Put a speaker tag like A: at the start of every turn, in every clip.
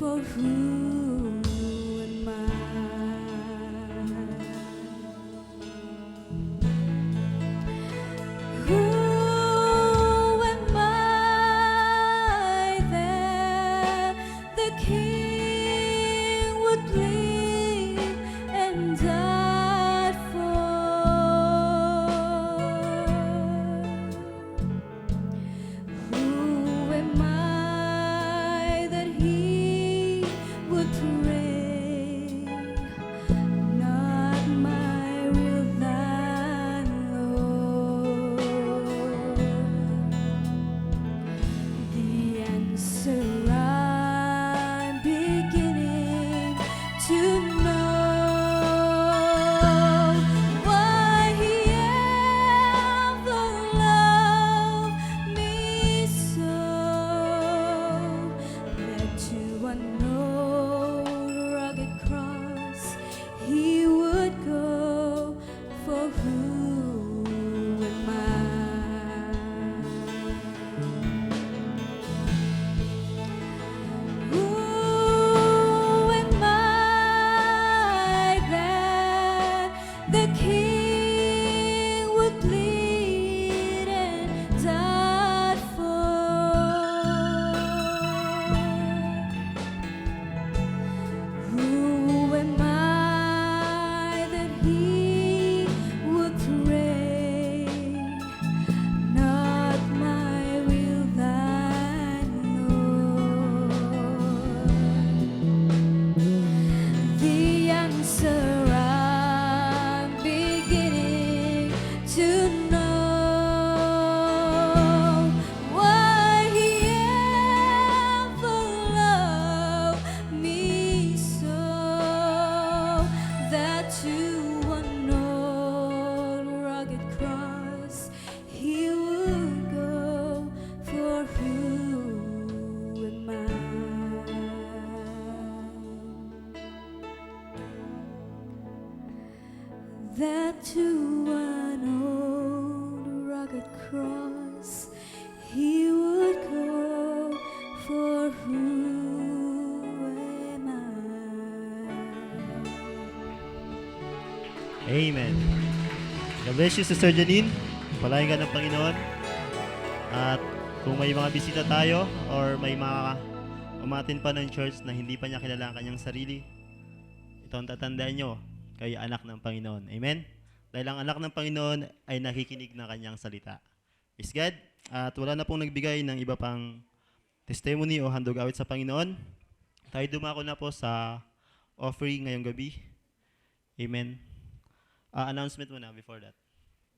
A: for who am I? Who am I that the King would bleed and die for? Who am I that He would pray? Not my will, Thine, Lord. The answer I'm beginning to know, why He ever loved me so, that to unknown rugged cross He would go. For who am I? Who am I that the King would bleed and die for? Who am I that He would pray? Not my will, Thine, Lord. The answer I'm beginning to know, why He ever loved me so, that to unknown rugged cross He would go. For who am I? That to an old rugged cross He would go. For who am I?
B: Amen. God bless you, Sister Janine. Palayan ka ng Panginoon. At kung may mga bisita tayo or may mga umatin pa ng church na hindi pa niya kilala ang kanyang sarili, ito ang tatandaan nyo, kayo anak ng Panginoon. Amen? Dahil ang anak ng Panginoon ay nakikinig ng kanyang salita. Praise God. At wala na pong nagbigay ng iba pang testimony o handog awit sa Panginoon. Tayo dumako na po sa offering ngayong gabi. Amen. Announcement muna before that.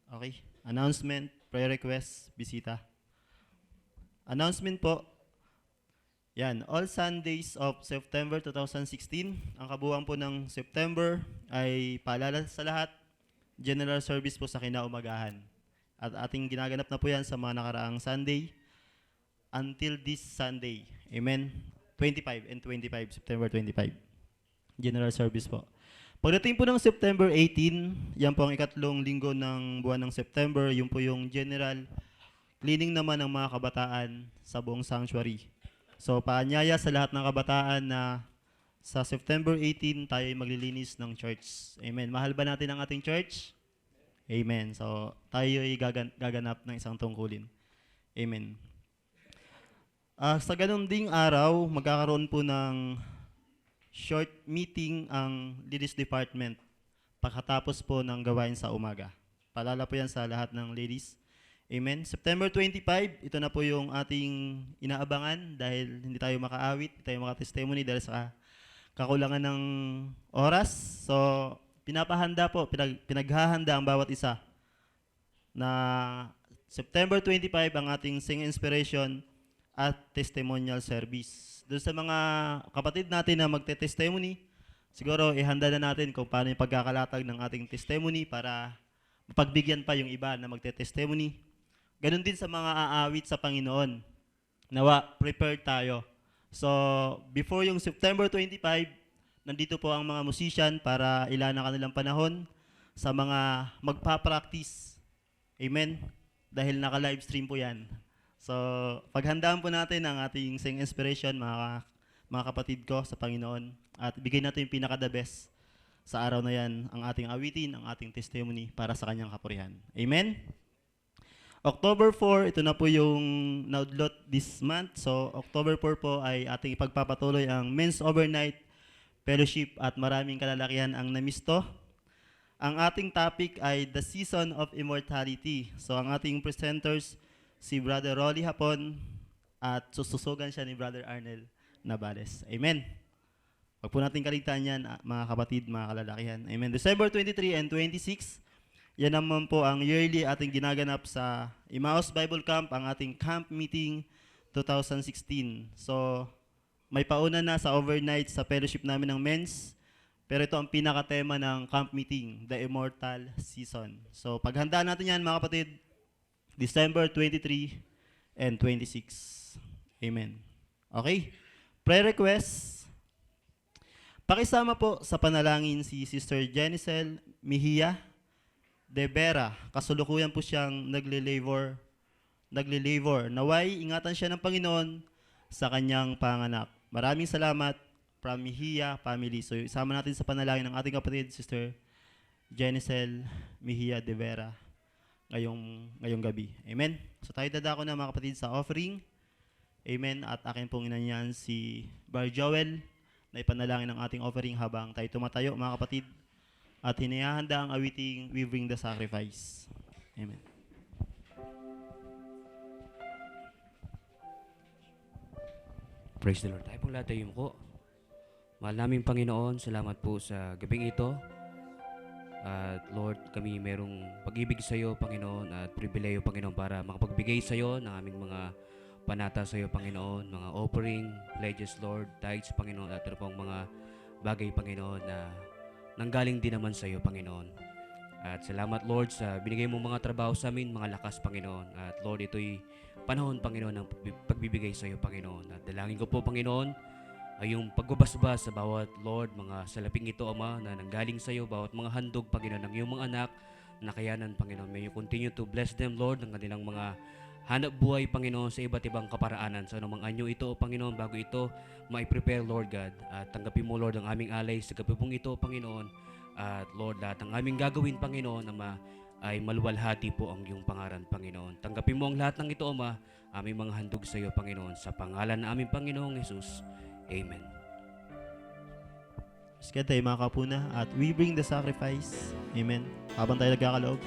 B: Okay? Announcement, prayer request, bisita. Announcement po. Yan, all Sundays of September 2016, ang kabuuan po ng September ay paalala sa lahat, general service po sa kinaumagahan. At ating ginaganap na po yan sa mga nakaraang Sunday until this Sunday. Amen? 25 and 25, September 25. General service po. Pagdating po ng September 18, yan po ang ikatlong linggo ng buwan ng September, yun po yung general cleaning naman ng mga kabataan sa buong sanctuary. So, paanyaya sa lahat ng kabataan na sa September 18, tayo ay maglilinis ng church. Amen. Mahal ba natin ang ating church? Amen. So, tayo ay gaganap ng isang tungkulin. Amen. Sa ganun ding araw, magkakaroon po ng short meeting ang ladies department pagkatapos po ng gawain sa umaga. Paalala po yan sa lahat ng ladies. Amen. September 25, ito na po yung ating inaabangan dahil hindi tayo makaawit, hindi tayo makatestimony dahil sa kakulangan ng oras. So, pinapahanda po, pinaghahanda ang bawat isa na September 25 ang ating Sing Inspiration at Testimonial Service. Doon sa mga kapatid natin na magte-testimony, siguro ihanda na natin kung paano yung pagkakalatag ng ating testimony para mapagbigyan pa yung iba na magte-testimony. Ganon din sa mga aawit sa Panginoon. Nawa, prepared tayo. So, before yung September 25, nandito po ang mga musician para ilan ang kanilang panahon sa mga magpa-practice. Amen? Dahil naka-live stream po yan. So, paghandaan po natin ang ating Sing Inspiration, mga mga kapatid ko sa Panginoon. At bigay natin yung pinaka-the best sa araw na yan, ang ating awitin, ang ating testimony para sa kanyang kapurihan. Amen? October 4, ito na po yung naudlot this month. So, October 4 po ay ating ipagpapatuloy ang Men's Overnight Fellowship at maraming kalalakihan ang namisto. Ang ating topic ay The Season of Immortality. So, ang ating presenters, si Brother Rolly Hapon at sususugan siya ni Brother Arnel Navales. Amen. Huwag po natin kaligtaan yan, mga kapatid, mga kalalakihan. Amen. December 23 and 26, yan naman po ang yearly ating ginaganap sa Emmaus Bible Camp, ang ating camp meeting 2016. So, may pauna na sa overnight sa fellowship namin ng men's. Pero ito ang pinaka-tema ng camp meeting, The Immortal Season. So, paghandaan natin yan, mga kapatid, December 23 and 26. Amen. Okay? Prayer requests. Pakisama po sa panalangin si Sister Jenicel Mejia de Vera. Kasulukuyan po siyang nagle-labor. Naway, ingatan siya ng Panginoon sa kanyang panganak. Maraming salamat from Mejia family. So, isama natin sa panalangin ng ating kapatid, Sister Jenicel Mejia de Vera ngayong gabi. Amen. So, tayo dadako na, mga kapatid, sa offering. Amen. At akin pong inanyan si Bar Joel na ipanalangin ng ating offering habang tayo tumatayo, mga kapatid. At hinihahanda ang awiting We Bring the Sacrifice. Amen.
C: Praise the Lord. Tayo pong lahat ay yumuko. Mahal naming Panginoon, salamat po sa gabing ito. At Lord, kami merong pag-ibig sa iyo, Panginoon, at pribileyo, Panginoon, para makapagbigay sa iyo ng aming mga panata sa iyo, Panginoon, mga offering, pledges, Lord, tithes, Panginoon, at ano pong mga bagay, Panginoon, na nanggaling din naman sa iyo, Panginoon. At salamat, Lord, sa binigay mong mga trabaho sa amin, mga lakas, Panginoon. At Lord, ito'y panahon, Panginoon, ng pagbibigay sa iyo, Panginoon. At dalangin ko po, Panginoon, ay yung pagbabasbas sa bawat, Lord, mga salaping ito, Ama, na nanggaling sa iyo, bawat mga handog, Panginoon, ng iyong mga anak, na kayanan, Panginoon. May you continue to bless them, Lord, ng kanilang mga hanap buhay, Panginoon, sa iba't ibang kaparaanan. Sa anumang anyo ito, Panginoon, bago ito ma-prepare, Lord God. At tanggapin mo, Lord, ang aming alay sa gabi pong ito, Panginoon. At Lord, lahat ng aming gagawin, Panginoon, Ama, ay maluwalhati po ang iyong pangaran, Panginoon. Tanggapin mo ang lahat ng ito, Ama, aming mga handog sa iyo, Panginoon. Sa pangalan na aming Panginoong Jesus. Amen.
B: Sige tayo, mga kapuna, at we bring the sacrifice. Amen. Habang tayo nagkakaloob.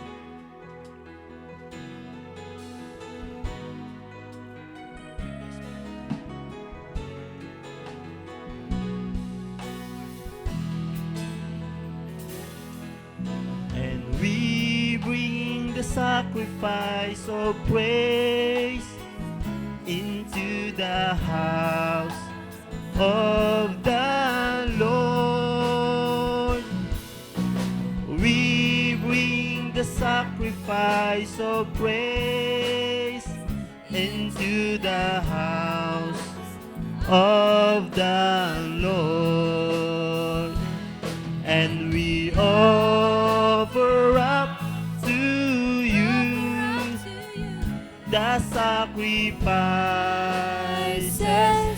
B: And we bring the sacrifice of praise into the house of the Lord. We bring the sacrifice of praise into the house of the Lord, and we offer up to you the sacrifices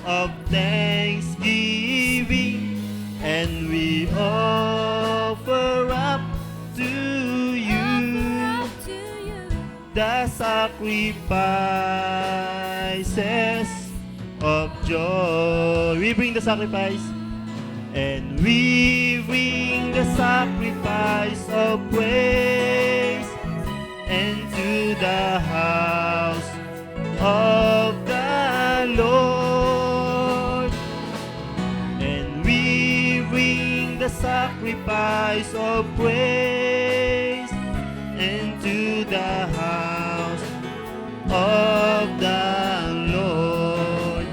B: of thanksgiving, and we offer up to you the sacrifices of joy. We bring the sacrifice, and we bring the sacrifice of praise into the house of the Lord, and we bring the sacrifice of praise into the house of the Lord,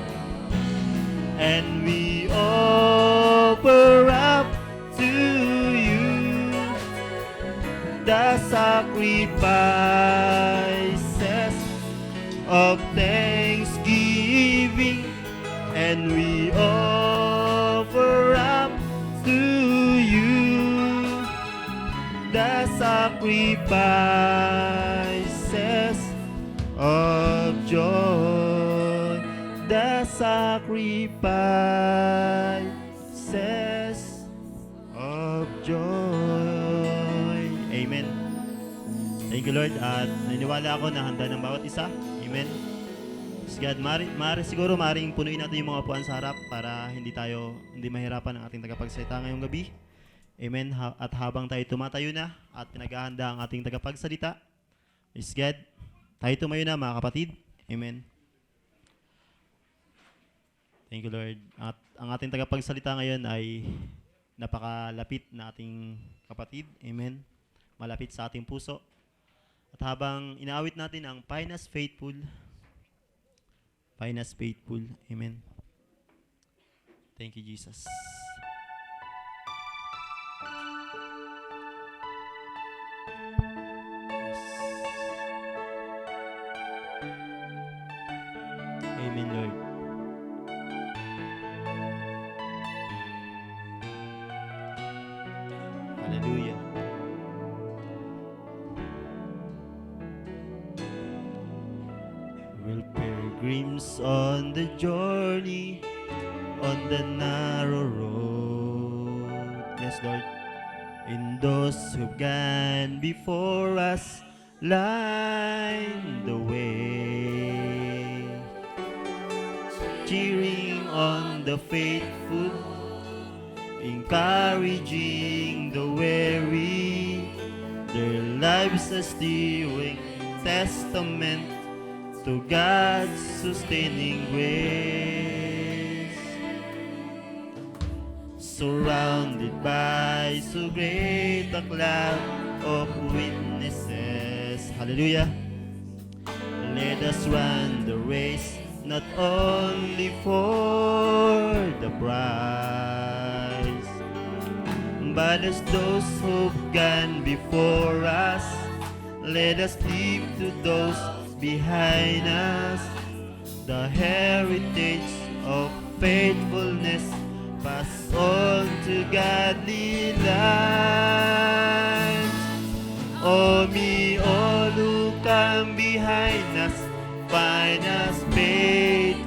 B: and we offer up to you the sacrifices of thanksgiving, and we offer up to you the sacrifices of joy, the sacrifices of joy. Amen. Thank you, Lord. At naniniwala ako na handa ng bawat isa. Amen. Praise God. Siguro maring punuin natin yung mga upuan sa harap para hindi mahirapan ang ating tagapagsalita ngayong gabi. Amen. At habang tayo tumatayo na at pinaghahanda ang ating tagapagsalita, praise God. Tayo tumayo na, mga kapatid. Amen. Thank you, Lord. At ang ating tagapagsalita ngayon ay napakalapit na ating kapatid. Amen. Malapit sa ating puso. At habang inaawit natin ang Find Us Faithful. Find Us Faithful. Amen. Thank you, Jesus. Amen, Lord. Hallelujah. We're pilgrims on the journey, on the narrow road. Yes, Lord. And those who've gone before us line the way, cheering on the faithful, encouraging the weary, their lives a still testament to God's sustaining grace. Surrounded by so great a cloud of witnesses. Hallelujah. Let us run the race, not only for the prize, but as those who've gone before us. Let us leave to those behind us the heritage of faithfulness, pass on to godly lives. Oh, me, all who come behind us, find us faithful.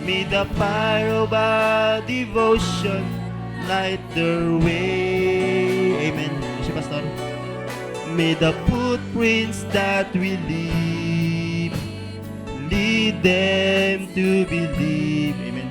B: May the fire of our devotion light their way. Amen. Monsieur Pastor. May the footprints that we leave lead them to believe. Amen.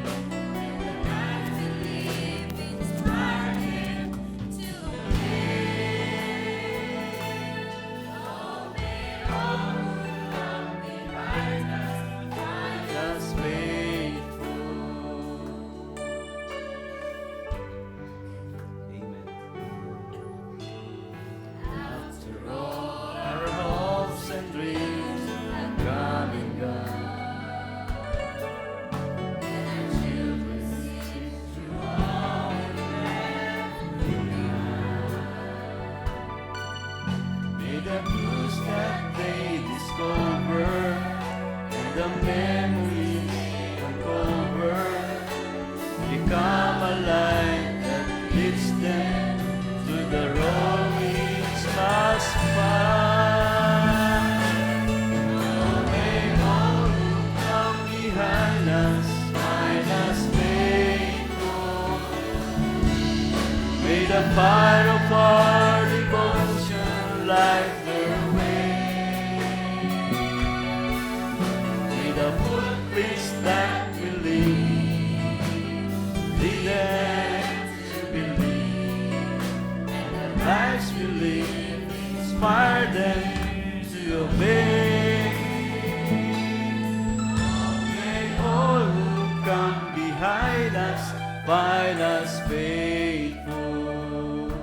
D: May the fire of our devotion light their way. May the footprints that we leave lead them to believe, and the lives we live inspire them to obey. May all who come behind us find us faithful.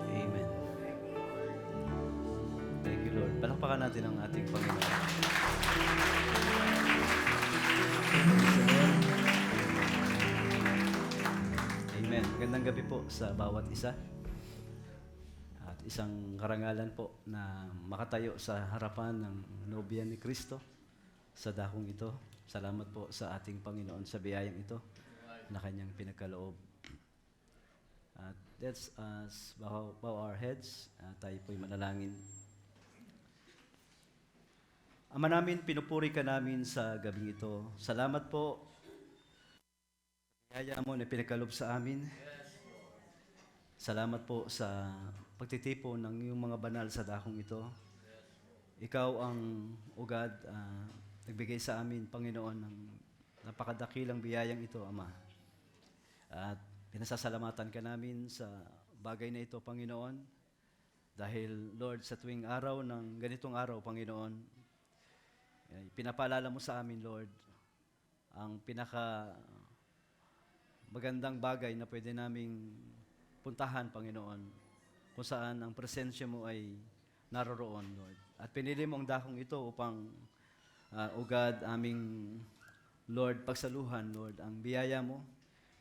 D: Amen. Thank you, Lord. Palakpakan natin ang ating Panginoon. Amen. Magandang gabi po sa bawat isa. At isang karangalan po na makatayo sa harapan ng nobya ni Kristo sa dakong ito. Salamat po sa ating Panginoon sa biyayang ito na kanyang pinagkaloob. Let's bow our heads. Tayo po'y manalangin. Ama namin, pinupuri ka namin sa gabing ito. Salamat po. Kaya mo na pinagkalob sa amin. Salamat po sa pagtitipon ng iyong mga banal sa dakong ito. Ikaw ang ugad, nagbigay sa amin, Panginoon, ng napakadakilang biyayang ito, Ama. At pinasasalamatan ka namin sa bagay na ito, Panginoon. Dahil, Lord, sa tuwing araw ng ganitong araw, Panginoon, pinapaalala mo sa amin, Lord, ang pinaka magandang bagay na pwede naming puntahan, Panginoon, kung saan ang presensya mo ay naroroon, Lord. At pinili mo ang dakong ito upang ugad aming, Lord, pagsaluhan, Lord, ang biyaya mo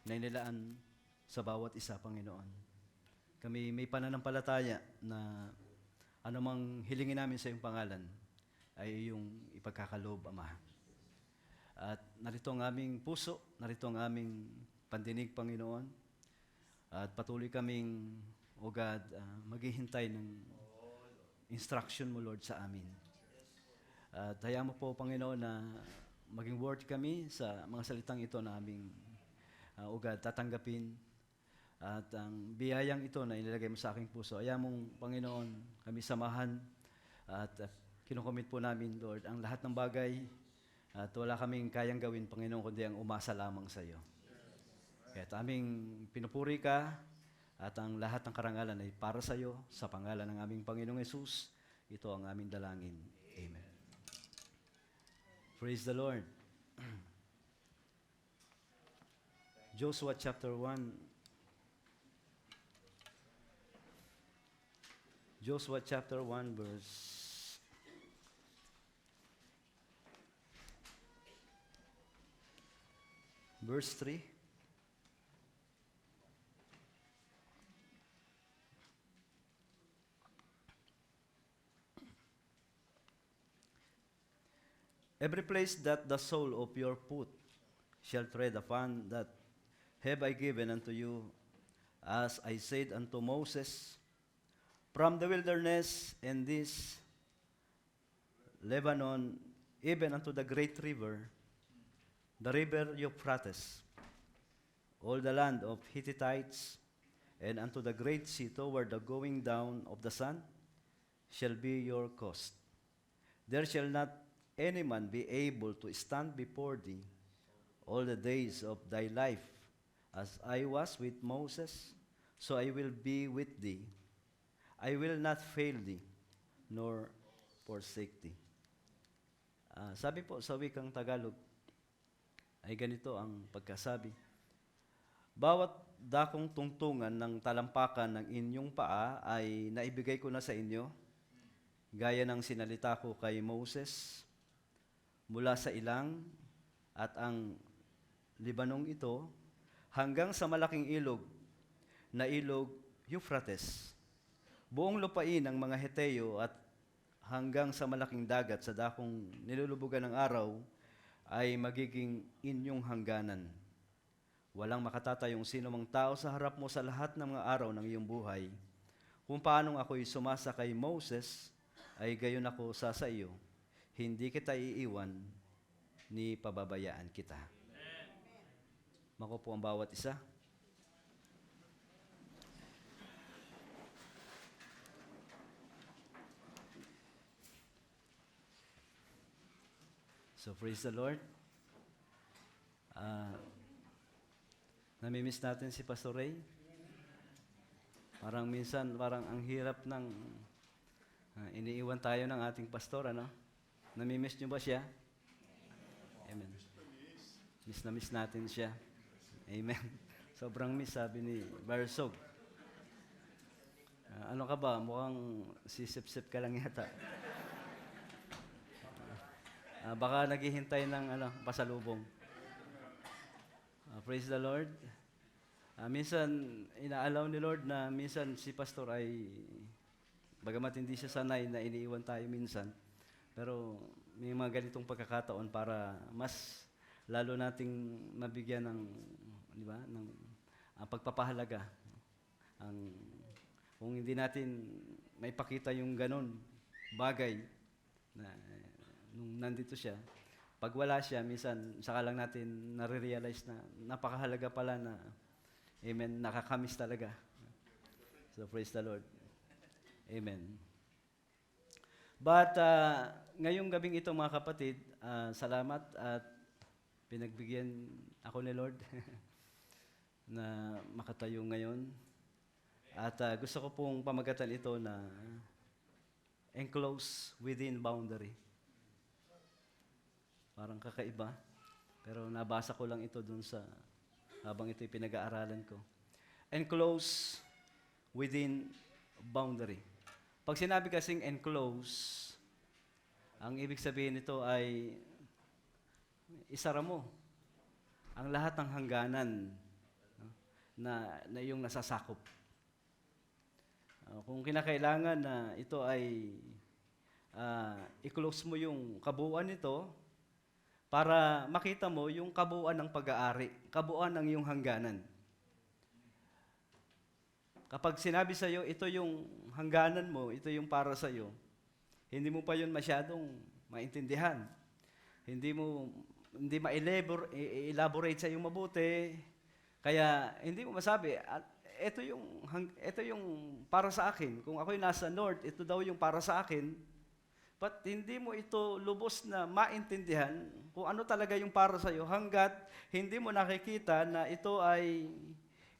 D: na inilaan sa bawat isa, Panginoon. Kami may pananampalataya na anumang hilingin namin sa iyong pangalan ay iyong ipagkakalob, Ama. At narito ang aming puso, narito ang aming pandinig, Panginoon. At patuloy kaming, O God, maghihintay ng instruction mo, Lord, sa amin. At hayaan mo po, Panginoon, na maging worthy kami sa mga salitang ito na aming, O God, tatanggapin. At ang biyayang ito na inilagay mo sa aking puso, hayaan mong, Panginoon, kami samahan at kinukomit po namin, Lord, ang lahat ng bagay at wala kaming kayang gawin, Panginoon, kundi ang umasa lamang sa iyo. Kaya aming pinupuri ka at ang lahat ng karangalan ay para sa iyo, sa pangalan ng aming Panginoong Yesus. Ito ang aming dalangin. Amen. Praise the Lord. Joshua chapter 1. Joshua chapter 1 verse 3. Every place that the sole of your foot shall tread upon, that have I given unto you, as I said unto Moses, from the wilderness and this Lebanon, even unto the great river, the river Euphrates, all the land of Hittites, and unto the great sea toward the going down of the sun, shall be your coast. There shall not any man be able to stand before thee all the days of thy life. As I was with Moses, so I will be with thee. I will not fail thee, nor forsake thee. Sabi po sa wikang Tagalog, ay ganito ang pagkasabi. Bawat dakong tungtungan ng talampakan ng inyong paa ay naibigay ko na sa inyo, gaya ng sinalita ko kay Moses, mula sa ilang at ang Libanong ito hanggang sa malaking ilog na ilog Euphrates. Buong lupain ng mga Heteo at hanggang sa malaking dagat sa dakong nilulubugan ng araw ay magiging inyong hangganan. Walang makatatayong sino mang tao sa harap mo sa lahat ng mga araw ng iyong buhay. Kung paanong ako'y sumasa kay Moses, ay gayon ako sa iyo. Hindi kita iiwan, ni pababayaan kita. Mako po ang bawat isa. So praise the Lord. Namimiss natin si Pastor Ray. Parang minsan, ang hirap ng iniiwan tayo ng ating pastor, ano? Namimiss niyo ba siya? Amen. Miss na miss natin siya. Amen. Sobrang miss, sabi ni Barsog. Ano ka ba? Mukhang sisip-sip ka lang yata. Baka naghihintay ng pasalubong. Praise the Lord. Minsan, inaalaw ni Lord na minsan si pastor ay, bagamat hindi siya sanay na iniiwan tayo minsan, pero may mga ganitong pagkakataon para mas lalo nating mabigyan ng, di ba, ng pagpapahalaga. Kung hindi natin maipakita yung ganon bagay na nung nandito siya. Pag wala siya, minsan saka lang natin nare-realize na napakahalaga pala na, amen, nakakamiss talaga. So praise the Lord. Amen. But ngayong gabing ito mga kapatid, salamat at pinagbigyan ako ni Lord na makatayo ngayon. At gusto ko pong pamagatan ito na enclosed within boundary. Parang kakaiba. Pero nabasa ko lang ito dun sa, habang ito'y pinag-aaralan ko. Enclosed within boundary. Pag sinabi kasing enclosed, ang ibig sabihin nito ay isara mo ang lahat ng hangganan, no, na iyong nasasakop. Kung kinakailangan na ito ay i-close mo yung kabuuan nito para makita mo yung kabuuan ng pag-aari, kabuuan ng iyong hangganan. Kapag sinabi sa iyo, ito yung hangganan mo, ito yung para sa iyo, hindi mo pa yun masyadong maintindihan. Hindi ma-elaborate sa iyo mabuti. Kaya hindi mo masabi, ito yung para sa akin. Kung ako'y nasa north, ito daw yung para sa akin. But hindi mo ito lubos na maintindihan kung ano talaga yung para sa iyo hanggat hindi mo nakikita na ito ay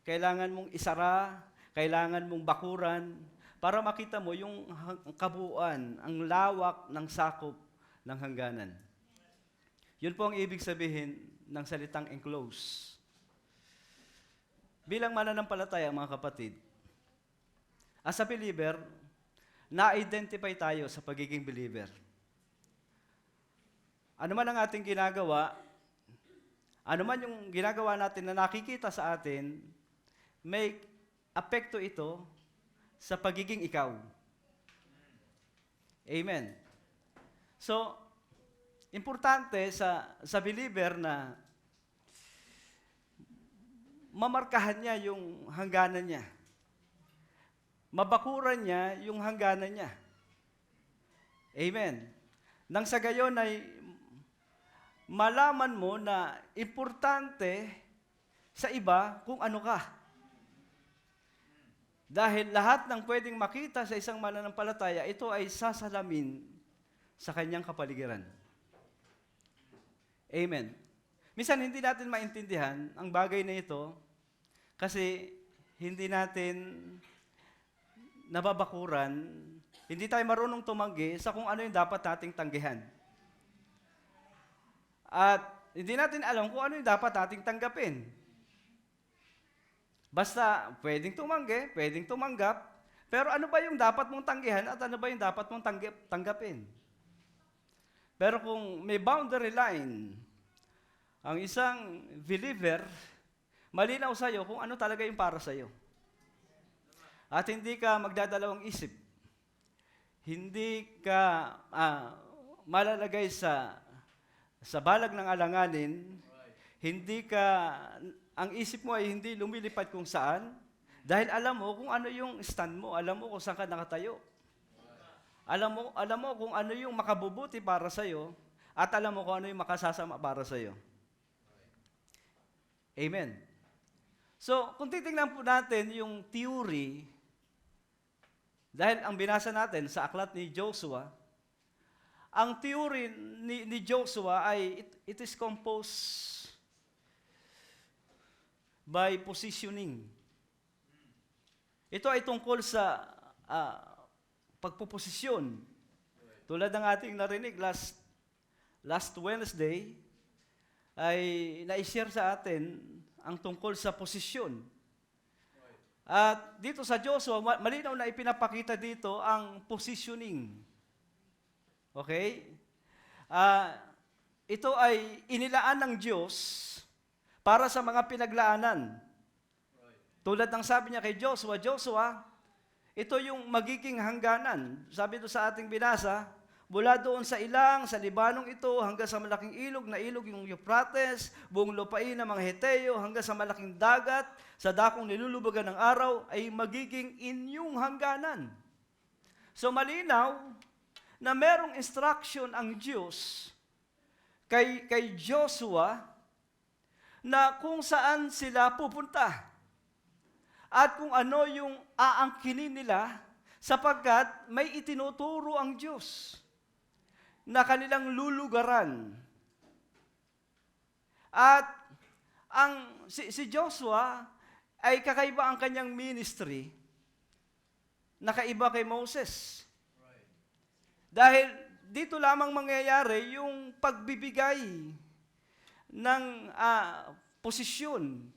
D: kailangan mong isara, kailangan mong bakuran para makita mo yung kabuuan, ang lawak ng sakop ng hangganan. Yun po ang ibig sabihin ng salitang enclose. Bilang mananampalataya, mga kapatid, as a believer, na-identify tayo sa pagiging believer. Ano man ang ating ginagawa, ano man yung ginagawa natin na nakikita sa atin, may apekto ito sa pagiging ikaw. Amen. So, importante sa believer na mamarkahan niya yung hangganan niya. Mabakuran niya yung hangganan niya. Amen. Nang sa gayon ay malaman mo na importante sa iba kung ano ka. Dahil lahat ng pwedeng makita sa isang mananampalataya, ito ay sasalamin sa kanyang kapaligiran. Amen. Minsan hindi natin maintindihan ang bagay na ito kasi hindi natin nababakuran, hindi tayo marunong tumanggi sa kung ano yung dapat nating tanggihan. At hindi natin alam kung ano yung dapat nating tanggapin. Basta pwedeng tumanggi, pwedeng tumanggap, pero ano ba yung dapat mong tanggihan at ano ba yung dapat mong tanggapin? Pero kung may boundary line, ang isang believer, malinaw sa'yo kung ano talaga yung para sa'yo. At hindi ka magdadalawang isip. Hindi ka malalagay sa balag ng alanganin. Hindi ka, ang isip mo ay hindi lumilipad kung saan. Dahil alam mo kung ano yung stand mo. Alam mo kung saan ka nakatayo. Alam mo kung ano yung makabubuti para sa'yo. At alam mo kung ano yung makasasama para sa'yo. Amen. So, kung titingnan po natin yung theory, dahil ang binasa natin sa aklat ni Joshua, ang theory ni Joshua ay it is composed by positioning. Ito ay tungkol sa pagpuposisyon. Tulad ng ating narinig last Wednesday, ay na-share sa atin ang tungkol sa posisyon. At dito sa Joshua, malinaw na ipinapakita dito ang positioning. Okay? Ito ay inilaan ng Diyos para sa mga pinaglaanan. Tulad ng sabi niya kay Joshua, ito yung magiging hangganan. Sabi doon sa ating binasa, mula doon sa ilang, sa Libanong ito, hanggang sa malaking ilog, na ilog yung Euphrates, buong lupain ng mga Heteo, hanggang sa malaking dagat, sa dakong nilulubagan ng araw, ay magiging inyong hangganan. So malinaw na merong instruction ang Diyos kay Joshua na kung saan sila pupunta at kung ano yung aangkinin nila sapagkat may itinuturo ang Diyos na kanilang lulugaran. At si Joshua ay kakaiba ang kanyang ministry, nakaiba kay Moses. Dahil dito lamang mangyayari yung pagbibigay ng posisyon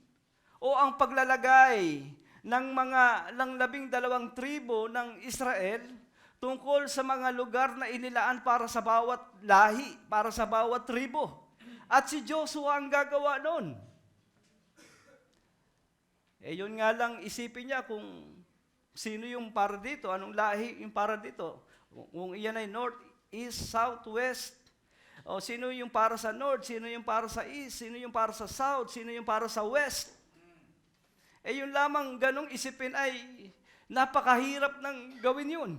D: o ang paglalagay ng 12 tribo ng Israel tungkol sa mga lugar na inilaan para sa bawat lahi, para sa bawat tribo. At si Joshua ang gagawa noon. Yun nga lang isipin niya kung sino yung para dito, anong lahi yung para dito. Kung iyan ay north, east, south, west, o sino yung para sa north, sino yung para sa east, sino yung para sa south, sino yung para sa west. Yun lamang ganong isipin ay napakahirap ng gawin yun.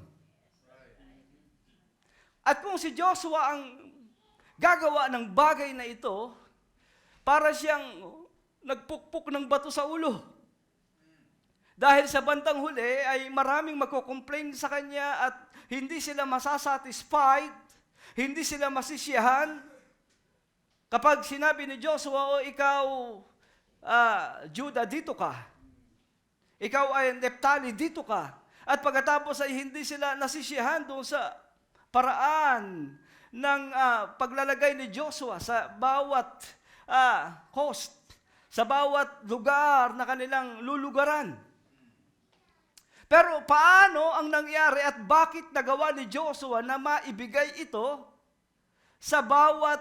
D: At kung si Joshua ang gagawa ng bagay na ito, para siyang nagpukpok ng bato sa ulo. Dahil sa bandang huli ay maraming magko-complain sa kanya at hindi sila masasatisfied, hindi sila masisiyahan. Kapag sinabi ni Joshua, o ikaw, Judah, dito ka. Ikaw ay Naphtali, dito ka. At pagkatapos ay hindi sila nasisiyahan doon sa paraan ng paglalagay ni Joshua sa bawat coast, sa bawat lugar na kanilang lulugaran. Pero paano ang nangyari at bakit nagawa ni Joshua na maibigay ito sa bawat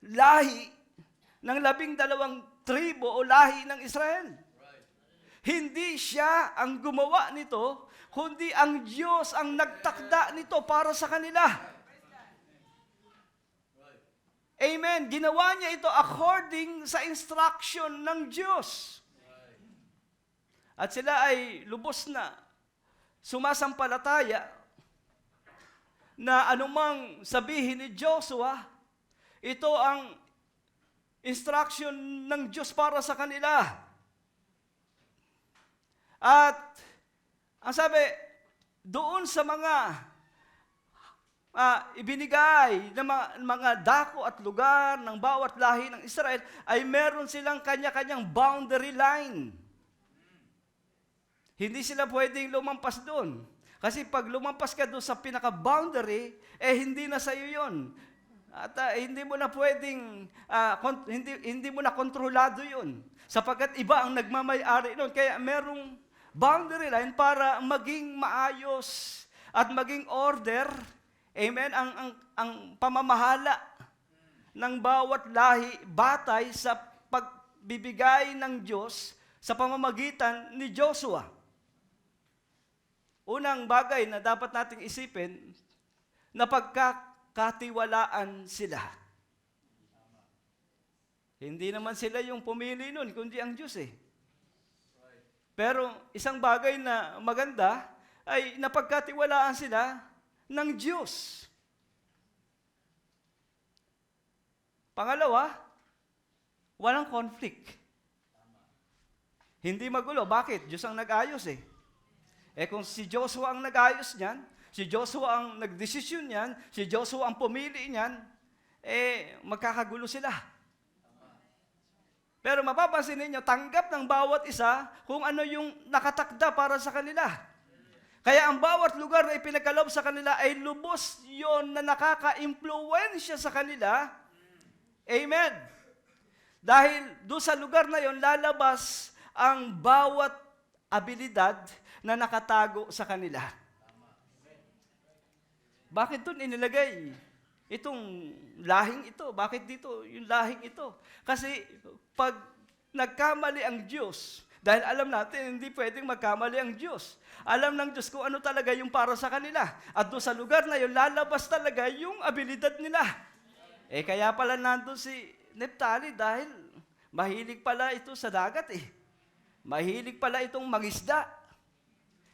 D: lahi ng 12 tribo o lahi ng Israel? Hindi siya ang gumawa nito, kundi ang Diyos ang nagtakda nito para sa kanila. Amen. Ginawa niya ito according sa instruction ng Diyos. At sila ay lubos na sumasampalataya na anumang sabihin ni Joshua, ito ang instruction ng Diyos para sa kanila. At ang sabi, doon sa mga ibinigay ng mga dako at lugar ng bawat lahi ng Israel, ay meron silang kanya-kanyang boundary line. Hindi sila pwedeng lumampas doon. Kasi pag lumampas ka doon sa pinaka-boundary, hindi na sa'yo yun. At hindi mo na pwedeng, hindi mo na kontrolado yun. Sapagkat iba ang nagmamay-ari noon. Kaya merong boundary line para maging maayos at maging order, amen, ang pamamahala ng bawat lahi batay sa pagbibigay ng Diyos sa pamamagitan ni Joshua. Unang bagay na dapat nating isipin, na pagkakatiwalaan sila. Hindi naman sila yung pumili nun, kundi ang Diyos eh. Pero isang bagay na maganda ay napagkatiwalaan sila ng Diyos. Pangalawa, walang conflict. Hindi magulo. Bakit? Diyos ang nag-ayos eh. Kung si Joshua ang nag-ayos niyan, si Joshua ang nagdesisyon niyan, si Joshua ang pumili niyan, magkakagulo sila. Pero mapapansin ninyo, tanggap ng bawat isa kung ano yung nakatakda para sa kanila. Kaya ang bawat lugar na ipinagkaloob sa kanila ay lubos yon na nakaka-impluwensya sa kanila. Amen. Dahil doon sa lugar na yon, lalabas ang bawat abilidad na nakatago sa kanila. Bakit doon inilagay itong lahing ito? Bakit dito yung lahing ito? Kasi pag nagkamali ang Diyos, dahil alam natin, hindi pwedeng magkamali ang Diyos. Alam ng Diyos kung ano talaga yung para sa kanila. At doon sa lugar na yun, lalabas talaga yung abilidad nila. Kaya pala nandun si Naphtali dahil mahilig pala ito sa dagat eh. Mahilig pala itong mangisda.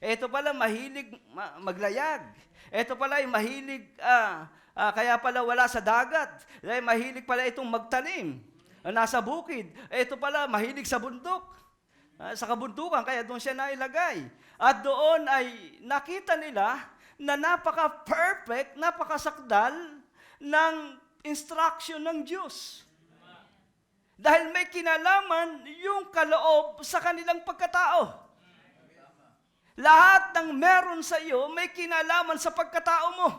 D: Ito pala mahilig maglayag. Ito pala ay mahilig, kaya pala wala sa dagat. Dahil mahilig pala itong magtanim. Nasa bukid. Ito pala mahilig sa bundok. Sa kabundukan, kaya doon siya nailagay. At doon ay nakita nila na napaka-perfect, napakasakdal ng instruction ng Diyos. Dahil may kinalaman yung kaloob sa kanilang pagkatao. Lahat ng meron sa iyo may kinalaman sa pagkatao mo.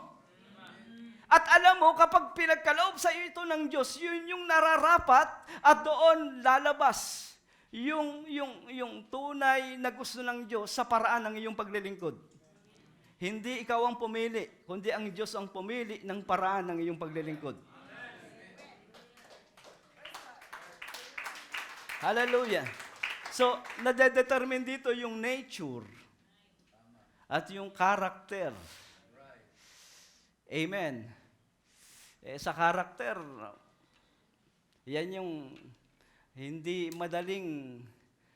D: At alam mo, kapag pinagkaloob sa iyo ito ng Diyos, yun yung nararapat at doon lalabas yung tunay na gusto ng Diyos sa paraan ng iyong paglilingkod. Hindi ikaw ang pumili, kundi ang Diyos ang pumili ng paraan ng iyong paglilingkod. Hallelujah. So, nade-determine dito yung nature at yung character. Amen. Sa character, yan yung hindi madaling,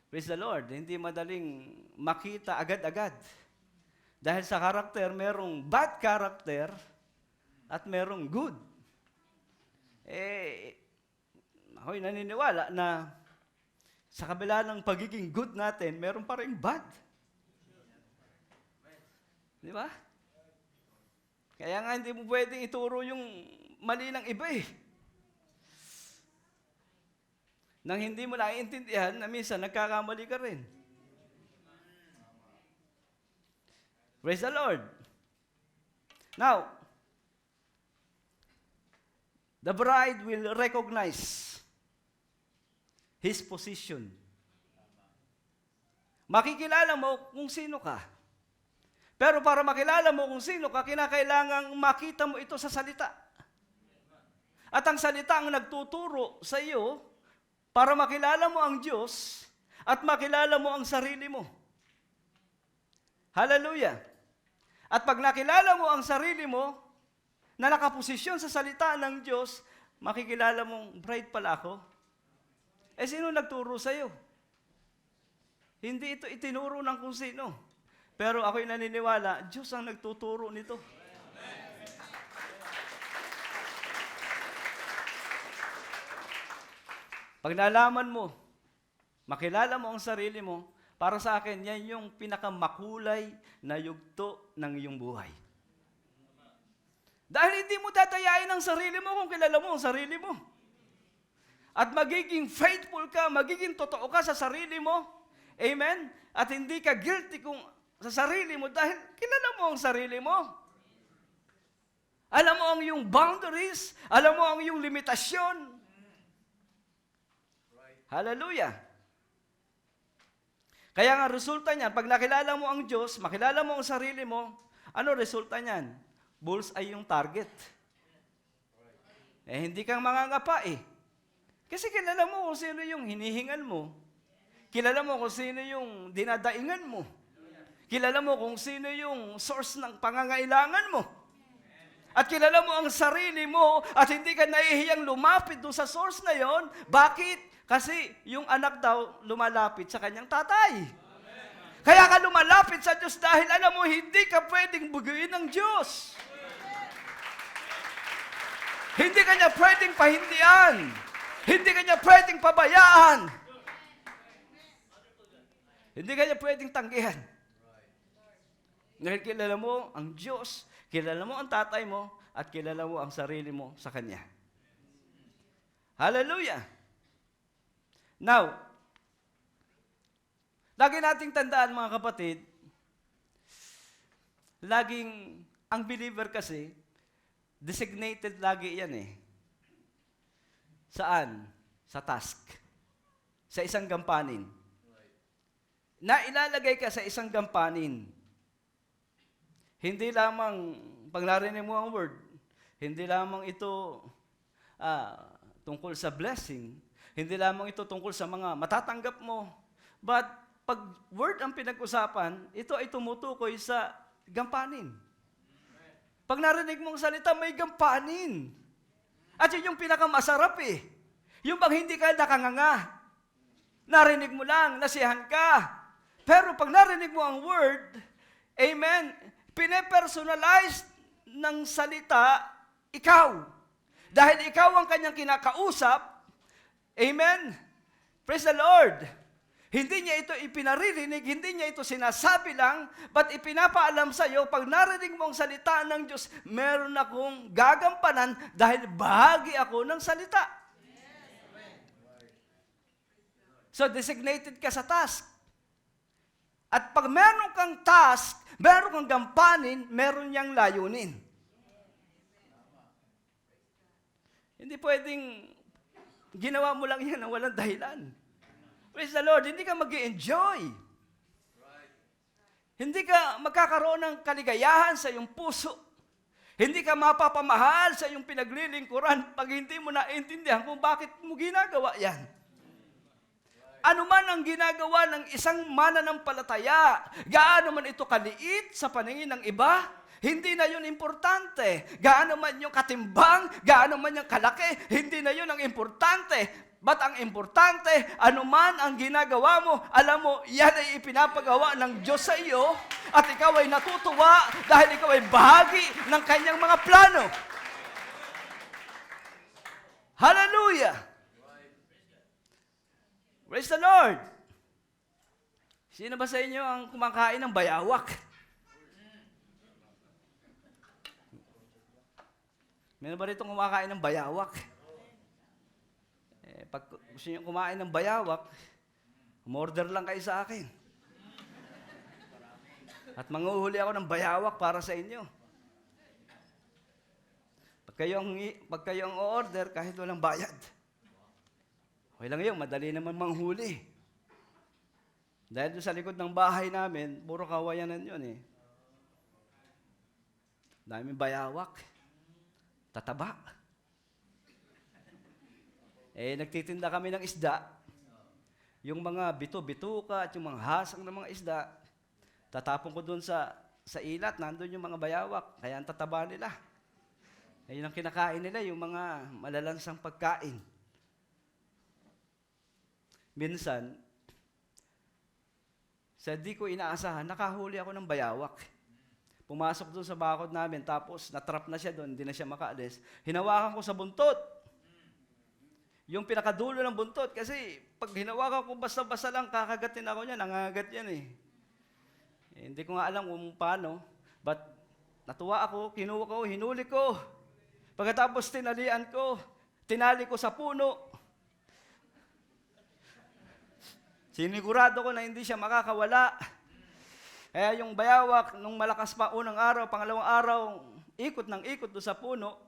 D: praise the Lord, hindi madaling makita agad-agad. Dahil sa character, merong bad character at merong good. Ako'y naniniwala na sa kabila ng pagiging good natin, meron pa rin bad. Di ba? Kaya nga hindi mo pwedeng ituro yung mali ng iba eh. Nang hindi mo naiintindihan na minsan nagkakamali ka rin. Praise the Lord. Now, the bride will recognize his position. Makikilala mo kung sino ka. Pero para makilala mo kung sino ka, kinakailangang makita mo ito sa salita. At ang salita ang nagtuturo sa iyo para makilala mo ang Diyos at makilala mo ang sarili mo. Hallelujah! At pag nakilala mo ang sarili mo, na nakaposisyon sa salita ng Diyos, makikilala mong, bride pala ako. Sino nagturo sa iyo? Hindi ito itinuro ng kung sino. Pero ako'y naniniwala, Diyos ang nagtuturo nito. Pag nalaman mo, makilala mo ang sarili mo, para sa akin, yan yung pinakamakulay na yugto ng iyong buhay. Dahil hindi mo dadayain ang sarili mo kung kilala mo ang sarili mo. At magiging faithful ka, magiging totoo ka sa sarili mo. Amen? At hindi ka guilty kung sa sarili mo dahil kilala mo ang sarili mo. Alam mo ang iyong boundaries, alam mo ang iyong limitasyon. Hallelujah. Kaya nga resulta niyan, pag nakilala mo ang Diyos, makilala mo ang sarili mo, ano resulta niyan? Bulls ay yung target. Hindi kang mangangapa eh. Kasi kilala mo kung sino yung hinihingan mo. Kilala mo kung sino yung dinadaingan mo. Kilala mo kung sino yung source ng pangangailangan mo. At kilala mo ang sarili mo at hindi ka nahihiyang lumapit doon sa source na yon. Bakit? Kasi yung anak daw lumalapit sa kanyang tatay. Kaya ka lumalapit sa Diyos dahil alam mo hindi ka pwedeng buguin ng Diyos. Hindi ka niya pwedeng pahindian. Hindi ka niya pwedeng pabayaan. Hindi ka niya pwedeng tanggihan. Dahil kilala mo ang Diyos, kilala mo ang tatay mo, at kilala mo ang sarili mo sa Kanya. Hallelujah! Now, lagi nating tandaan mga kapatid, laging, ang believer kasi, designated lagi yan eh. Saan? Sa task. Sa isang gampanin. Na ilalagay ka sa isang gampanin. Hindi lamang, pag narinig mo ang word, hindi lamang ito tungkol sa blessing, hindi lamang ito tungkol sa mga matatanggap mo, but pag word ang pinag-usapan, ito ay tumutukoy sa gampanin. Pag narinig mong salita, may gampanin. At yun yung pinakamasarap eh. Yung bang hindi ka nakanganga, narinig mo lang, nasiyahan ka. Pero pag narinig mo ang word,
E: Amen? Pine-personalize ng salita, ikaw. Dahil ikaw ang kanyang kinakausap, amen? Praise the Lord. Hindi niya ito ipinaririnig, hindi niya ito sinasabi lang, but ipinapaalam sa iyo, pag narinig mo ang salita ng Diyos, meron akong gagampanan dahil bahagi ako ng salita. So designated ka sa task. At pag meron kang task, meron kang gampanin, meron niyang layunin. Hindi pwedeng ginawa mo lang yan na walang dahilan. Praise the Lord, hindi ka mag-i-enjoy. Hindi ka magkakaroon ng kaligayahan sa iyong puso. Hindi ka mapapamahal sa iyong pinaglilingkuran pag hindi mo naintindihan kung bakit mo ginagawa yan. Ano man ang ginagawa ng isang mananampalataya, gaano man ito kaliit sa paningin ng iba, hindi na yun importante. Gaano man yung katimbang, gaano man yung kalaki, hindi na yun ang importante. But ang importante, ano man ang ginagawa mo, alam mo, yan ay ipinapagawa ng Diyos sa iyo at ikaw ay natutuwa dahil ikaw ay bahagi ng kanyang mga plano. Hallelujah! Praise the Lord! Sino ba sa inyo ang kumakain ng bayawak? Meron ba rito kumakain ng bayawak? Pag gusto niyo kumain ng bayawak, umorder lang kayo sa akin. At manguhuli ako ng bayawak para sa inyo. Pag kayo ang order, kahit walang bayad. Okay lang yun, madali naman manghuli. Dahil doon sa likod ng bahay namin, puro kawayanan yun eh. Daming bayawak. Tataba. Nagtitinda kami ng isda. Yung mga bituka at yung mga hasang ng mga isda, tatapon ko doon sa ilat, nandun yung mga bayawak, kaya ang tataba nila. Yun ang kinakain nila, yung mga malalansang pagkain. Minsan, sa di ko inaasahan, nakahuli ako ng bayawak. Pumasok doon sa bakod namin, tapos natrap na siya doon, hindi na siya makaalis. Hinawakan ko sa buntot. Yung pinakadulo ng buntot, kasi pag hinawakan ko basta-basta lang, kakagatin ako niya, nangangagat yan eh. Hindi ko nga alam kung paano, but natuwa ako, kinuha ko, hinuli ko. Pagkatapos tinali ko sa puno. Sinigurado ko na hindi siya makakawala. Kaya yung bayawak, nung malakas pa unang araw, pangalawang araw, ikot ng ikot doon sa puno.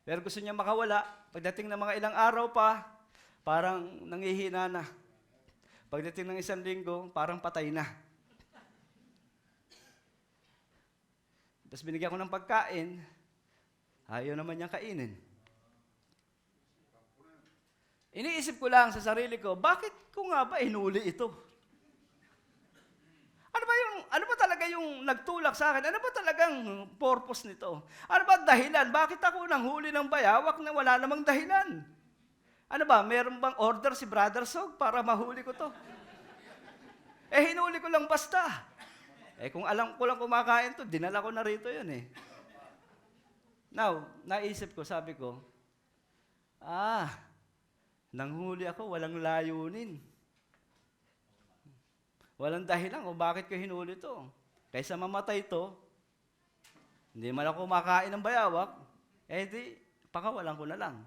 E: Pero gusto niya makawala. Pagdating ng mga ilang araw pa, parang nangihina na. Pagdating ng 1 linggo, parang patay na. Tapos binigyan ko ng pagkain, ayaw naman niyang kainin. Iniisip ko lang sa sarili ko, bakit ko nga ba inuli ito? Ano ba talaga yung nagtulak sa akin? Ano ba talagang purpose nito? Ano ba dahilan? Bakit ako nanghuli ng bayawak na wala namang dahilan? Ano ba, meron bang order si Brother Sog para mahuli ko to? Hinuli ko lang basta. Kung alam ko lang kumakain to, dinala ko na rito yun eh. Now, naisip ko, sabi ko, nanghuli ako, walang layunin. Walang dahilan kung bakit ko hinuli to. Kaysa mamatay to, hindi man ako kumakain ng bayawak, di, pakawalan ko na lang.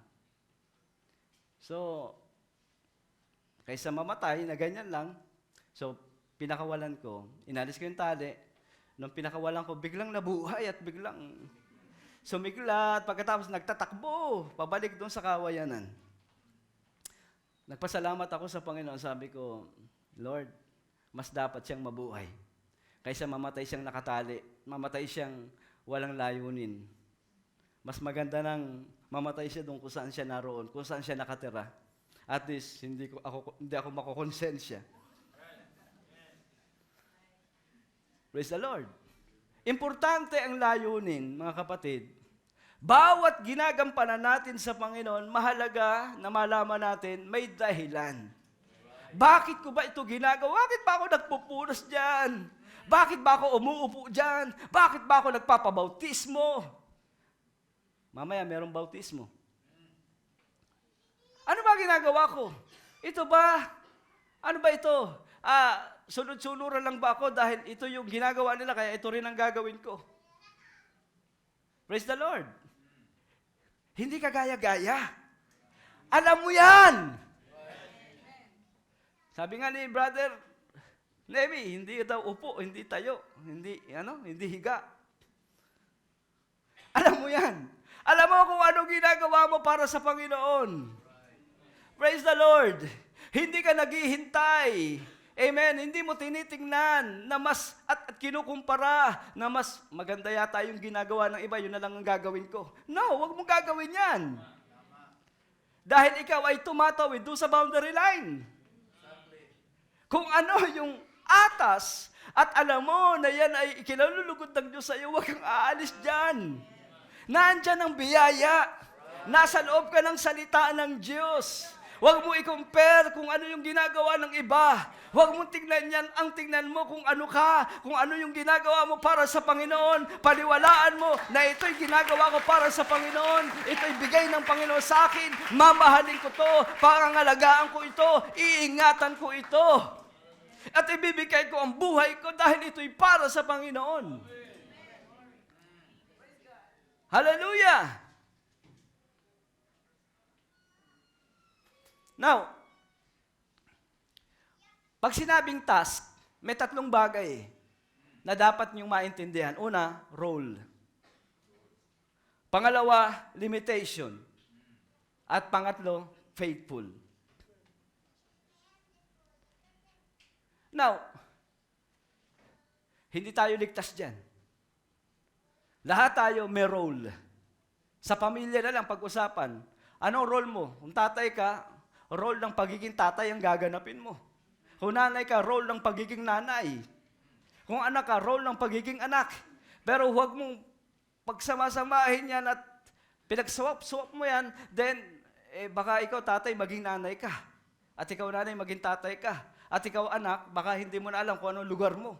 E: So, kaysa mamatay na ganyan lang, so, pinakawalan ko, inalis ko yung tali, nung pinakawalan ko, biglang nabuhay at biglang sumigla at pagkatapos nagtatakbo, pabalik doon sa kawayanan. Nagpasalamat ako sa Panginoon, sabi ko, Lord, mas dapat siyang mabuhay. Kaysa mamatay siyang nakatali, mamatay siyang walang layunin. Mas maganda nang mamatay siya doon kung saan siya naroon, kung saan siya nakatira. At least, hindi ako makokonsensya. Praise the Lord. Importante ang layunin, mga kapatid. Bawat ginagampanan natin sa Panginoon, mahalaga na malaman natin may dahilan. Bakit ko ba ito ginagawa? Bakit ba ako nagpupunas dyan? Bakit ba ako umuupo dyan? Bakit ba ako nagpapabautismo? Mamaya merong bautismo. Ano ba ginagawa ko? Ito ba? Ano ba ito? Sunod-sunuran lang ba ako dahil ito yung ginagawa nila kaya ito rin ang gagawin ko? Praise the Lord. Hindi ka gaya-gaya. Alam mo yan. Sabi nga ni Brother Nemi, hindi daw upo, hindi tayo, hindi higa. Alam mo yan. Alam mo kung ano ginagawa mo para sa Panginoon. Praise the Lord. Hindi ka naghihintay. Amen. Hindi mo tinitingnan na mas at kinukumpara na mas maganda yata yung ginagawa ng iba, yun na lang ang gagawin ko. No, wag mong gagawin yan. Dahil ikaw ay tumatawid doon sa boundary line. Kung ano yung atas at alam mo na yan ay ikinalulugod ng Diyos sa iyo, huwag kang aalis dyan. Nandyan ang biyaya. Nasa loob ka ng salita ng Diyos. Huwag mo i-compare kung ano yung ginagawa ng iba. Huwag mong tingnan yan, ang tingnan mo kung ano ka, kung ano yung ginagawa mo para sa Panginoon. Paniwalaan mo na ito'y ginagawa ko para sa Panginoon. Ito'y bigay ng Panginoon sa akin. Mamahalin ko to, pangangalagaan ko ito, iingatan ko ito. At ibibigay ko ang buhay ko dahil ito'y para sa Panginoon. Hallelujah! Now, pag sinabing task, may tatlong bagay na dapat niyong maintindihan. Una, role. Pangalawa, limitation. At pangatlo, faithful. Now, hindi tayo ligtas dyan. Lahat tayo may role. Sa pamilya na lang pag-usapan, anong role mo? Kung tatay ka, role ng pagiging tatay ang gaganapin mo. Kung nanay ka, role ng pagiging nanay. Kung anak ka, role ng pagiging anak. Pero huwag mong pagsama-samahin yan at pinagswap-swap mo yan, then baka ikaw tatay maging nanay ka. At ikaw nanay maging tatay ka. At ikaw anak, baka hindi mo na alam kung anong lugar mo.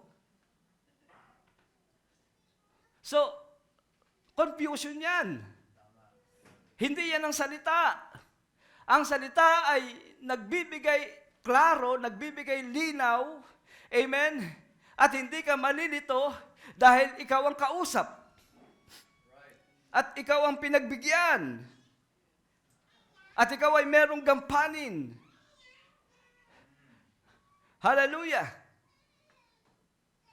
E: So, confusion yan. Hindi yan ang salita. Ang salita ay nagbibigay klaro, nagbibigay linaw, amen, at hindi ka malilito dahil ikaw ang kausap. At ikaw ang pinagbigyan. At ikaw ay merong gampanin. Hallelujah!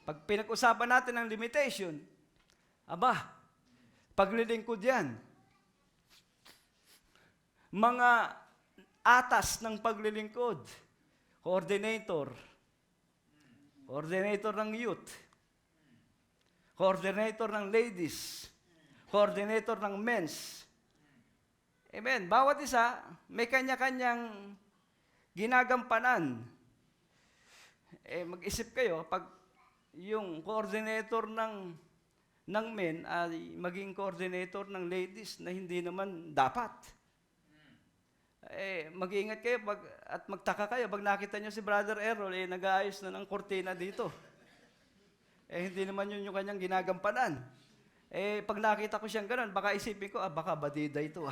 E: Pag pinag-usapan natin ang limitation, paglilingkod yan. Mga atas ng paglilingkod. Coordinator ng youth. Coordinator ng ladies. Coordinator ng men's. Amen. Bawat isa, may kanya-kanyang ginagampanan. Mag-isip kayo, pag yung coordinator ng men ay maging coordinator ng ladies na hindi naman dapat. Mag-iingat kayo at magtaka kayo pag nakita nyo si Brother Errol, nag-aayos na ng kortina dito. Hindi naman yun yung kanyang ginagampanan. Pag nakita ko siyang ganun, baka isipin ko, baka badida ito.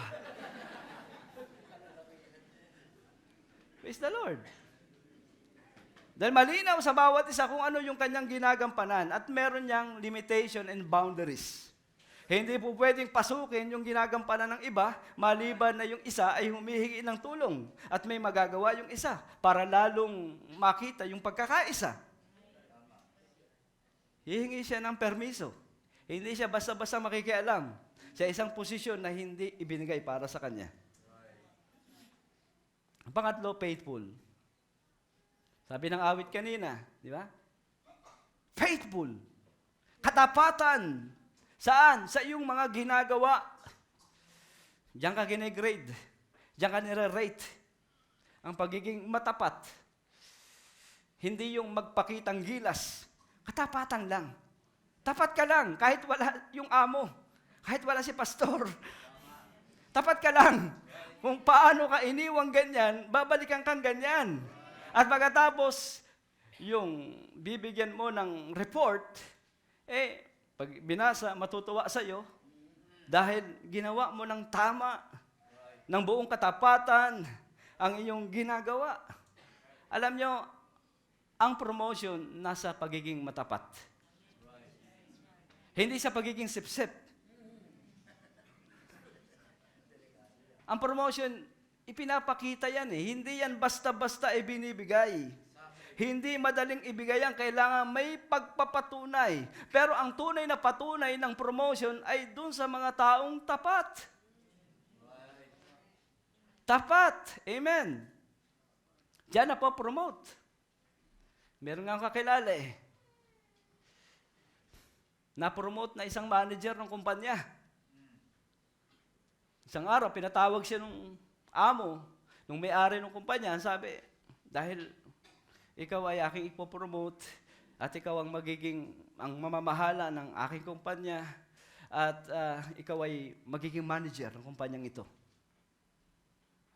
E: Praise the Lord. Dahil malinaw sa bawat isa kung ano yung kanyang ginagampanan at meron niyang limitation and boundaries. Hindi po pwedeng pasukin yung ginagampanan ng iba, maliban na yung isa ay humihingi ng tulong at may magagawa yung isa para lalong makita yung pagkakaisa. Hihingi siya ng permiso. Hindi siya basta-basta makikialam sa isang posisyon na hindi ibinigay para sa kanya. Pangatlo, faithful. Sabi ng awit kanina, di ba? Faithful. Katapatan. Saan? Sa iyong mga ginagawa. Diyan ka gine-grade. Diyan ka nire-rate. Ang pagiging matapat. Hindi yung magpakitang gilas. Katapatan lang. Tapat ka lang, kahit wala yung amo. Kahit wala si pastor. Tapat ka lang. Kung paano ka iniwang ganyan, babalikan kang ganyan. At pagkatapos, yung bibigyan mo ng report, pag binasa, matutuwa sa'yo, dahil ginawa mo ng tama, ng buong katapatan, ang iyong ginagawa. Alam nyo, ang promotion nasa pagiging matapat. Hindi sa pagiging sip-sip. Ang promotion, ipinapakita yan eh. Hindi yan basta-basta ibinibigay. Hindi madaling ibigay yan. Kailangan may pagpapatunay. Pero ang tunay na patunay ng promotion ay dun sa mga taong tapat. Tapat. Amen. Diyan na po promote. Meron nga akong kakilala eh. Na-promote na isang manager ng kumpanya. Isang araw, pinatawag siya nung amo, nung may-ari ng kumpanya. Sabi, dahil ikaw ay aking ipopromote at ikaw ang mamamahala ng aking kumpanya at ikaw ay magiging manager ng kumpanyang ito.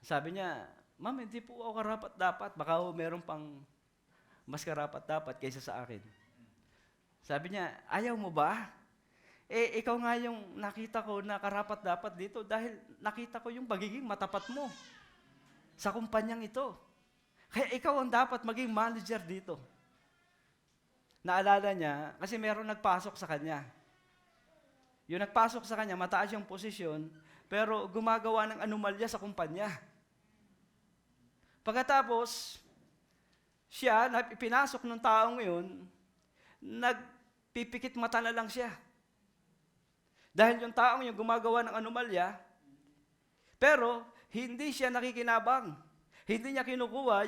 E: Sabi niya, ma'am, hindi po ako karapat-dapat. Baka meron pang mas karapat-dapat kaysa sa akin. Sabi niya, ayaw mo ba? Ikaw nga yung nakita ko na karapat-dapat dito dahil nakita ko yung pagiging matapat mo sa kumpanyang ito. Kaya ikaw ang dapat maging manager dito. Naalala niya, kasi meron nagpasok sa kanya. Yung nagpasok sa kanya, mataas yung posisyon, pero gumagawa ng anomalya sa kumpanya. Pagkatapos, siya, pinasok ng taong yun, nagpipikit mata na lang siya. Dahil yung taong yung gumagawa ng anomalya, pero hindi siya nakikinabang. Hindi niya kinukuha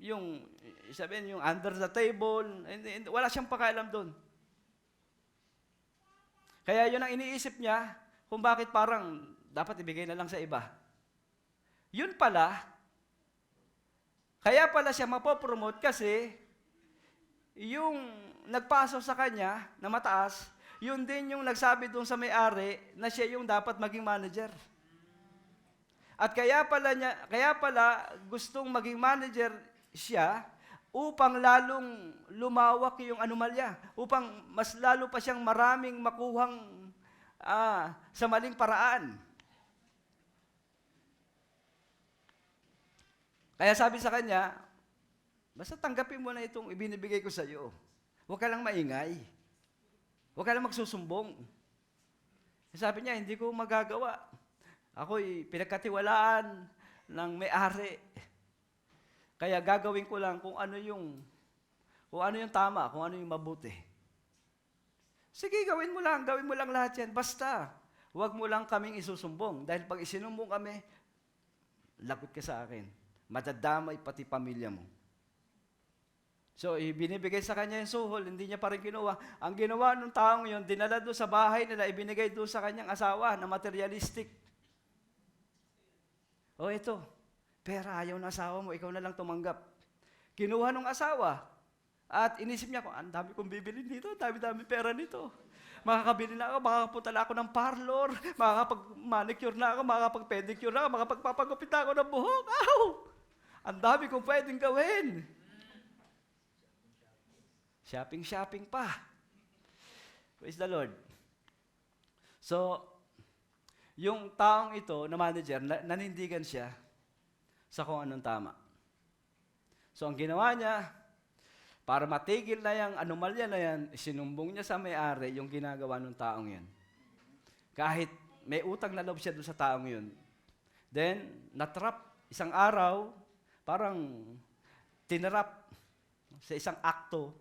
E: yung sabihin, yung under the table, wala siyang pakialam doon. Kaya yun ang iniisip niya, kung bakit parang dapat ibigay na lang sa iba. Yun pala, kaya pala siya mapopromote kasi yung nagpasok sa kanya na mataas, yun din yung nagsabi doon sa may-ari na siya yung dapat maging manager. At kaya pala gustong maging manager siya upang lalong lumawak yung anomalya, upang mas lalo pa siyang maraming makuhang sa maling paraan. Kaya sabi sa kanya, basta tanggapin mo na itong ibinibigay ko sa iyo. Huwag ka lang maingay. Huwag ka lang magsusumbong. Sabi niya, hindi ko magagawa. Ako'y pinagkatiwalaan ng may-ari. Kaya gagawin ko lang kung ano yung tama, kung ano yung mabuti. Sige, gawin mo lang lahat yan. Basta, huwag mo lang kaming isusumbong. Dahil pag isinumbong kami, lagot ka sa akin. Madadamay pati pamilya mo. So, ibinibigay sa kanya yung suhol, hindi niya pa rin kinuha. Ang ginawa ng taong yun, dinala doon sa bahay nila, ibinigay doon sa kanyang asawa na materialistic. O ito, pera, ayaw ng asawa mo, ikaw na lang tumanggap. Kinuha ng asawa, at inisip niya, ang dami kong bibilin dito, dami-dami pera nito. Makakabili na ako, makakapunta na ako ng parlor, makakapag-manicure na ako, makakapag-pedicure na ako, makakapagpapagupit na ako ng buhok. Ow! Ang dami kong pwedeng gawin. Shopping pa. Praise the Lord. So, yung taong ito na manager, nanindigan siya sa kung anong tama. So, ang ginawa niya, para matigil na yung anomalya na yan, sinumbong niya sa may-ari yung ginagawa ng taong yan. Kahit may utang na loob siya doon sa taong yun. Then, natrap isang araw, parang tinarap sa isang akto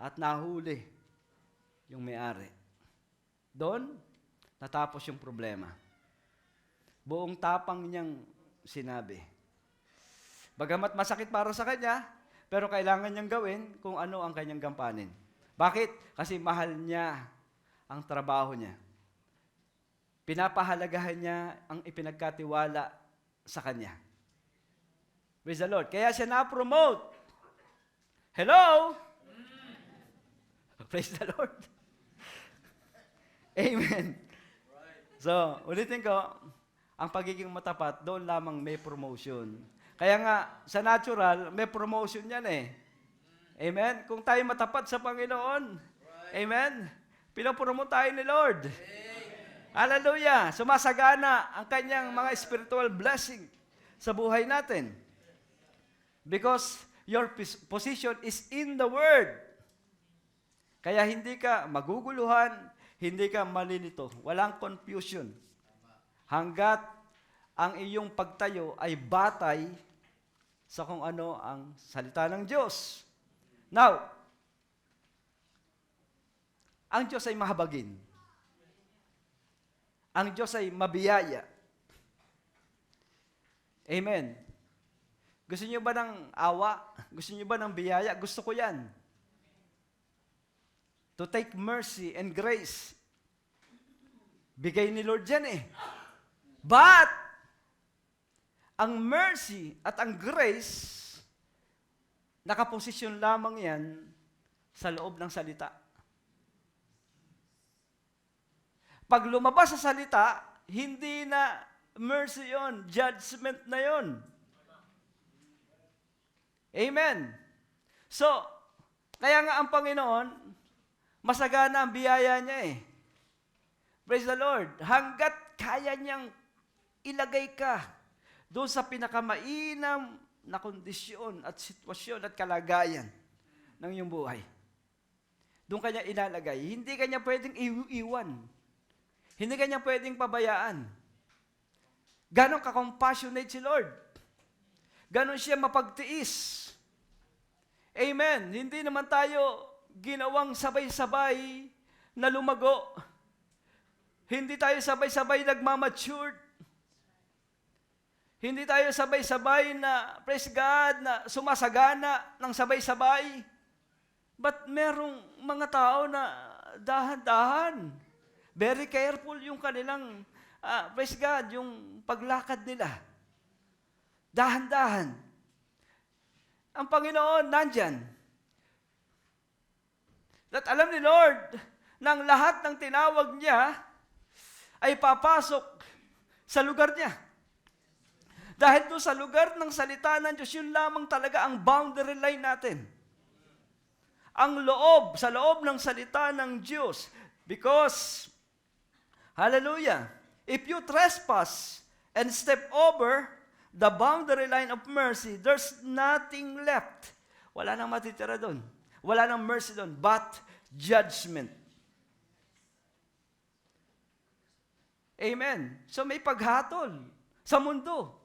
E: at nahuli yung may-ari. Doon, natapos yung problema. Buong tapang niyang sinabi. Bagamat masakit para sa kanya, pero kailangan niyang gawin kung ano ang kanyang gampanin. Bakit? Kasi mahal niya ang trabaho niya. Pinapahalagahan niya ang ipinagkatiwala sa kanya. Praise the Lord. Kaya siya na-promote. Hello? Praise the Lord. Amen. So, ulitin ko, ang pagiging matapat, doon lamang may promotion. Kaya nga, sa natural, may promotion yan eh. Amen? Kung tayo matapat sa Panginoon, amen? Pinapromote tayo ni Lord. Hallelujah! Sumasagana ang kanyang mga spiritual blessing sa buhay natin. Because your position is in the Word. Kaya hindi ka maguguluhan, hindi ka malilito. Walang confusion. Hanggat ang iyong pagtayo ay batay sa kung ano ang salita ng Diyos. Now, ang Diyos ay mahabagin. Ang Diyos ay mabiyaya. Amen. Gusto niyo ba ng awa? Gusto niyo ba ng biyaya? Gusto ko yan. To take mercy and grace. Bigay ni Lord yan eh. But, ang mercy at ang grace, nakaposisyon lamang yan sa loob ng salita. Pag lumabas sa salita, hindi na mercy yon, judgment na yon. Amen. So, kaya nga ang Panginoon, masagana ang biyaya niya eh. Praise the Lord. Hanggat kaya niyang ilagay ka doon sa pinakamainam na kondisyon at sitwasyon at kalagayan ng iyong buhay. Doon kanya ilalagay. Hindi kanya pwedeng iwan. Hindi kanya pwedeng pabayaan. Ganon ka-compassionate si Lord. Ganon siya mapagtiis. Amen. Hindi naman tayo ginawang sabay-sabay na lumago. Hindi tayo sabay-sabay nagmamature. Hindi tayo sabay-sabay na, praise God, na sumasagana ng sabay-sabay. But merong mga tao na dahan-dahan. Very careful yung kanilang, praise God, yung paglakad nila. Dahan-dahan. Ang Panginoon nandyan. At alam ni Lord, na ang lahat ng tinawag niya ay papasok sa lugar niya. Dahil doon sa lugar ng salita ng Diyos, yun lamang talaga ang boundary line natin. Ang loob, sa loob ng salita ng Diyos. Because, hallelujah, if you trespass and step over the boundary line of mercy, there's nothing left. Wala nang matitira doon. Wala nang mercy doon, but judgment. Amen. So may paghatol sa mundo.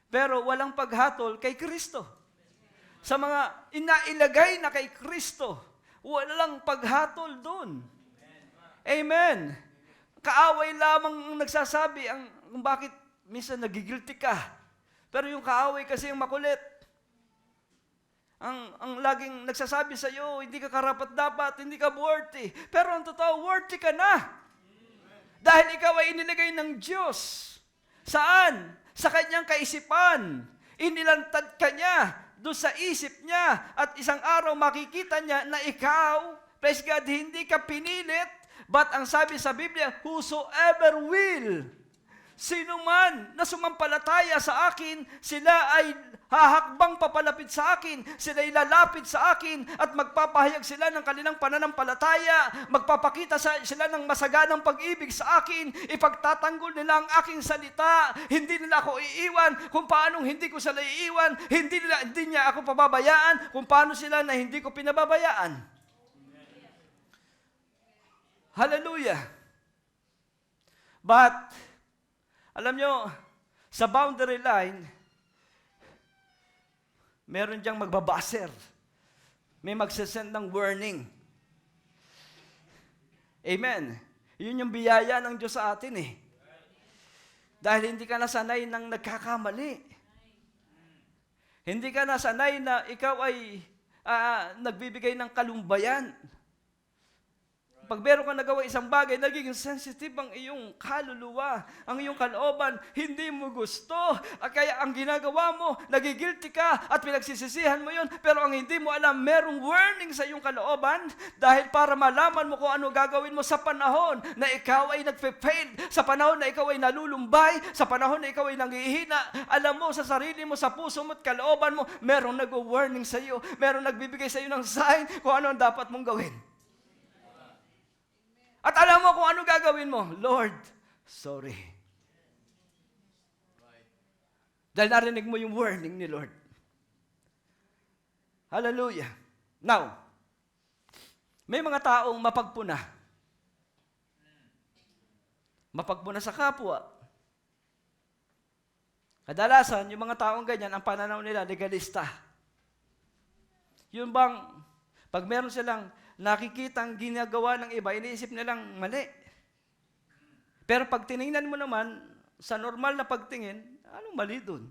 E: Pero walang paghatol kay Kristo. Sa mga inailagay na kay Kristo, walang paghatol doon. Amen. Kaaway lamang ang nagsasabi kung bakit minsan nagigilty ka. Pero yung kaaway kasi yung makulit. Ang laging nagsasabi sa iyo, hindi ka karapat-dapat, hindi ka worthy. Pero ang totoo, worthy ka na. Dahil ikaw ay inilagay ng Diyos. Saan? Sa kanyang kaisipan. Inilantad ka niya doon sa isip niya. At isang araw makikita niya na ikaw, praise God, hindi ka pinilit. But ang sabi sa Biblia, whosoever will, sino man na sumampalataya sa akin, sila ay hahakbang papalapit sa akin, sila ay lalapit sa akin at magpapahayag sila ng kanilang pananampalataya, magpapakita sila ng masaganang pag-ibig sa akin, ipagtatanggol nila ang aking salita, hindi nila ako iiwan, kung paanong hindi ko sila iiwan, hindi niya ako pababayaan, kung paano sila na hindi ko pinababayaan. Hallelujah! But, alam nyo, sa boundary line, meron diyang magbabaser. May magsasend ng warning. Amen. Yun yung biyaya ng Diyos sa atin eh. Dahil hindi ka nasanay ng nagkakamali. Hindi ka nasanay na ikaw ay nagbibigay ng kalumbayan. Pag meron ka nagawa isang bagay, nagiging sensitive ang iyong kaluluwa, ang iyong kalooban, hindi mo gusto. At kaya ang ginagawa mo, nagigilty ka at pinagsisisihan mo yun, pero ang hindi mo alam, merong warning sa iyong kalooban dahil para malaman mo kung ano gagawin mo sa panahon na ikaw ay nagpe-fail, sa panahon na ikaw ay nalulumbay, sa panahon na ikaw ay nanghihina. Alam mo sa sarili mo, sa puso mo at kalooban mo, merong nag-warning sa iyo, merong nagbibigay sa iyo ng sign kung ano ang dapat mong gawin. At alam mo kung ano gagawin mo. Lord, sorry. Dahil narinig mo yung warning ni Lord. Hallelujah. Now, may mga taong mapagpuna. Mapagpuna sa kapwa. Kadalasan, yung mga taong ganyan, ang pananaw nila, legalista. Yun bang, pag meron silang nakikitang ginagawa ng iba, iniisip nilang mali. Pero pag tiningnan mo naman, sa normal na pagtingin, anong mali dun?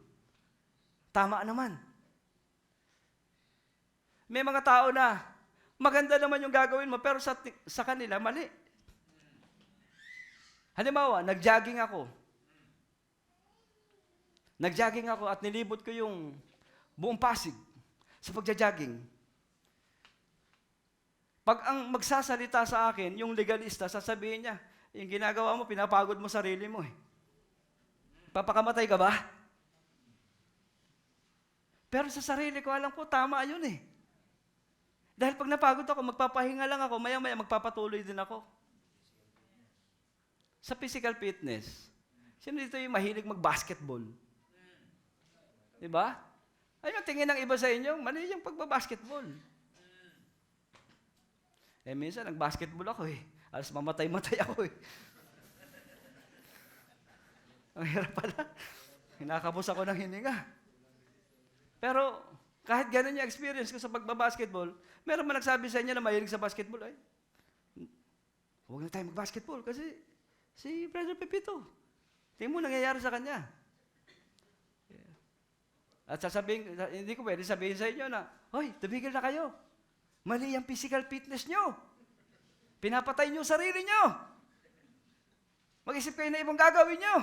E: Tama naman. May mga tao na, maganda naman yung gagawin mo, pero sa kanila, mali. Halimbawa, nag-jogging ako. Nag-jogging ako at nilibot ko yung buong Pasig sa pagja-jogging. Pag ang magsasalita sa akin, yung legalista, sasabihin niya, yung ginagawa mo, pinapagod mo sarili mo eh. Papakamatay ka ba? Pero sa sarili ko, alam ko, tama yun eh. Dahil pag napagod ako, magpapahinga lang ako, maya-maya magpapatuloy din ako. Sa physical fitness, sino dito yung mahilig mag-basketball? Diba? Ayun ang tingin ng iba sa inyo, mali yung pagbabasketball. Minsan, nag-basketball ako eh. Alas mamatay-matay ako eh. Ang hirap pala. Hinakapos ako ng hininga. Pero, kahit ganun yung experience ko sa pagbabasketball, meron man nagsabi sa inyo na mahilig sa basketball, ay, huwag na tayo mag-basketball kasi si Brother Pepito, tingin mo nangyayari sa kanya. At sasabihin, hindi ko pwede sabihin sa inyo na, hoy, tumigil na kayo. Mali ang physical fitness nyo. Pinapatay nyo sarili nyo. Mag-isip kayo na ibang gagawin nyo.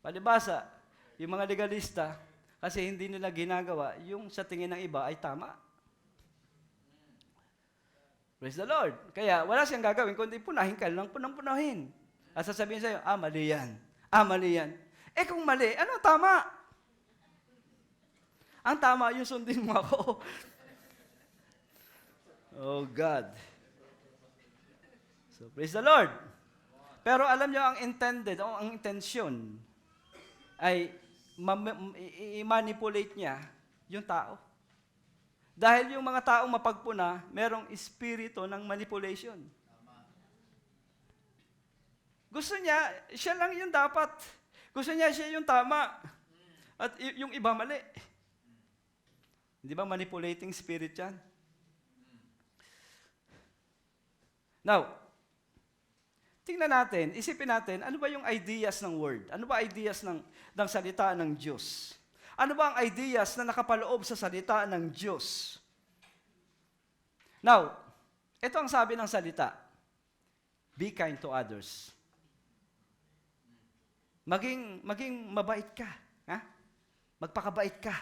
E: Palibasa, yung mga legalista, kasi hindi nila ginagawa, yung sa tingin ng iba ay tama. Praise the Lord. Kaya wala siyang gagawin, kundi punahin ka lang, punahin. At sasabihin sa'yo, mali yan. Mali yan. Kung mali, ano tama? Ang tama, yung sundin mo ako. Oh God. So, praise the Lord. Pero alam nyo, ang intended, o ang intensyon, ay i-manipulate niya yung tao. Dahil yung mga taong mapagpuna, merong espiritu ng manipulation. Gusto niya, siya lang yung dapat. Gusto niya, siya yung tama. At yung iba mali. Hindi ba manipulating spirit yan? Now, tingnan natin, isipin natin, ano ba yung ideas ng word? Ano ba ideas ng salita ng Diyos? Ano ba ang ideas na nakapaloob sa salita ng Diyos? Now, ito ang sabi ng salita. Be kind to others. Maging mabait ka. Ha? Magpakabait ka.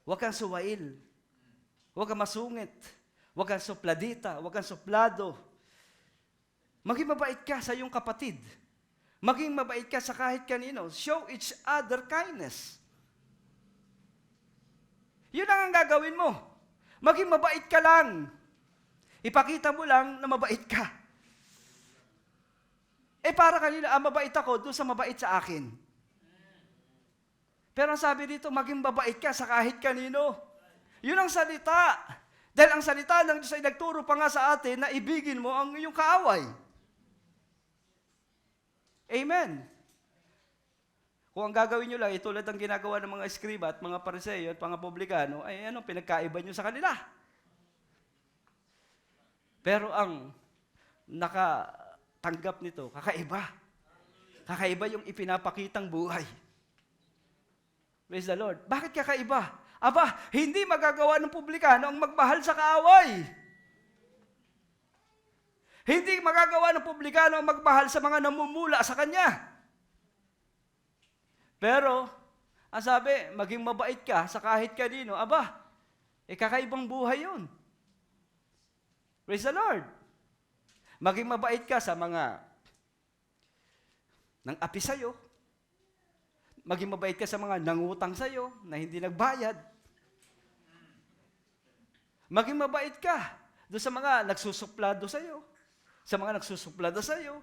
E: Huwag kang suwail. Huwag kang masungit. Huwag kang supladita, huwag kang suplado. Maging mabait ka sa iyong kapatid. Maging mabait ka sa kahit kanino. Show each other kindness. Yun ang gagawin mo. Maging mabait ka lang. Ipakita mo lang na mabait ka. Para kanila, mabait ako doon sa mabait sa akin. Pero ang sabi dito, maging mabait ka sa kahit kanino. Yun ang salita. Dahil ang salita ng Diyos ay nagturo pa nga sa atin na ibigin mo ang iyong kaaway. Amen. Kung ang gagawin nyo lang, tulad ng ginagawa ng mga eskriba at mga pariseo at mga publikano, ay pinagkaiba nyo sa kanila. Pero ang nakatanggap nito, kakaiba. Kakaiba yung ipinapakitang buhay. Praise the Lord. Bakit kakaiba? Hindi magagawa ng publikano ang magmahal sa kaaway. Hindi magagawa ng publikano ang magmahal sa mga namumula sa kanya. Pero, ang sabi, maging mabait ka sa kahit kanino. Aba, kakaibang buhay yun. Praise the Lord. Maging mabait ka sa mga nang api sa'yo. Maging mabait ka sa mga nangutang sa'yo na hindi nagbayad. Maging mabait ka doon sa mga nagsusuplado sa'yo. Sa mga nagsusuplado sa'yo.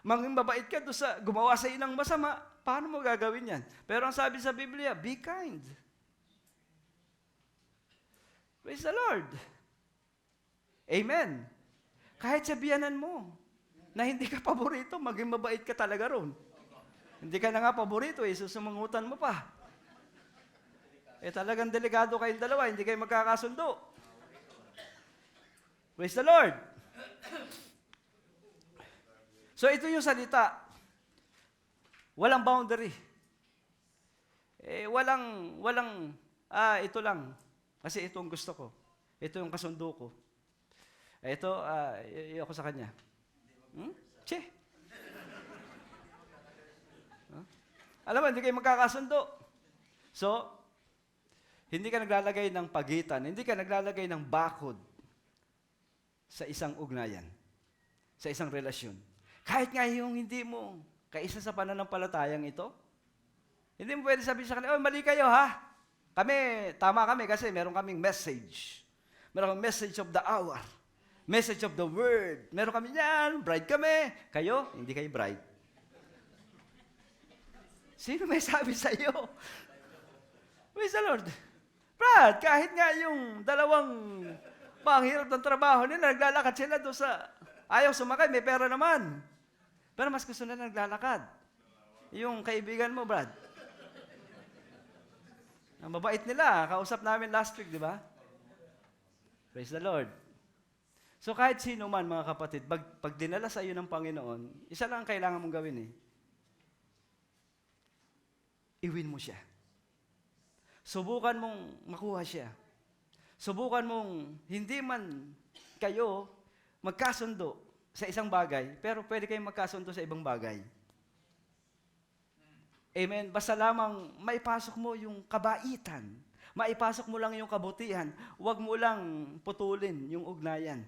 E: Maging mabait ka doon sa gumawa sa ng masama. Paano mo gagawin yan? Pero ang sabi sa Biblia, be kind. Praise the Lord. Amen. Kahit sabihanan mo na hindi ka paborito, maging mabait ka talaga ron. Hindi ka na nga paborito, susumungutan mo pa. Talagang delikado kayong dalawa, hindi kayo magkakasundo. Praise the Lord. So ito yung salita. Walang boundary. Ito lang. Kasi ito ang gusto ko. Ito yung kasundo ko. Ito, ayoko sa kanya. Che. Alam mo, hindi kayo magkakasundo. So, hindi ka naglalagay ng pagitan, hindi ka naglalagay ng bakod sa isang ugnayan, sa isang relasyon. Kahit nga yung hindi mo kaisa sa pananampalatayang ito, hindi mo pwede sabihin sa kanila, mali kayo ha. Tama kami kasi meron kaming message. Meron kaming message of the hour. Message of the word. Meron kami yan, bride kami. Kayo, hindi kayo bride. Sino may sabi sa iyo? Praise the Lord. Brad, kahit nga yung dalawang panghirap ng trabaho nila, naglalakad sila doon sa ayaw sumakay, may pera naman. Pero mas gusto na naglalakad. Yung kaibigan mo, Brad. Ang mabait nila, kausap namin last week, di ba? Praise the Lord. So kahit sino man, mga kapatid, pag dinala sa iyo ng Panginoon, isa lang ang kailangan mong gawin eh. Iwin mo siya. Subukan mong makuha siya. Subukan mong hindi man kayo magkasundo sa isang bagay, pero pwede kayong magkasundo sa ibang bagay. Amen? Basta lamang maipasok mo yung kabaitan. Maipasok mo lang yung kabutihan. Huwag mo lang putulin yung ugnayan.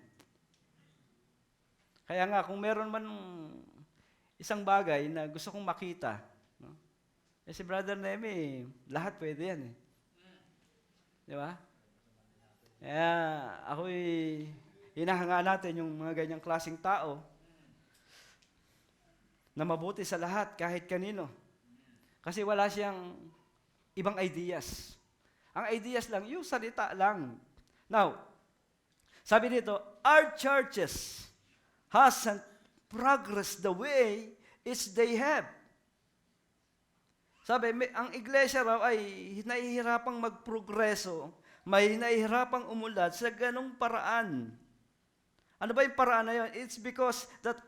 E: Kaya nga, kung meron man isang bagay na gusto kong makita, no? Si Brother Nemi, lahat pwede yan eh. Di ba? Kaya ako'y hinahanga natin yung mga ganyang klaseng tao na mabuti sa lahat kahit kanino. Kasi wala siyang ibang ideas. Ang ideas lang, yung salita lang. Now, sabi dito, our churches hasn't progressed the way is they have. Sabi, ang iglesia raw ay nahihirapang magprogreso, may nahihirapang umunlad sa ganong paraan. Ano ba yung paraan na yun? It's because that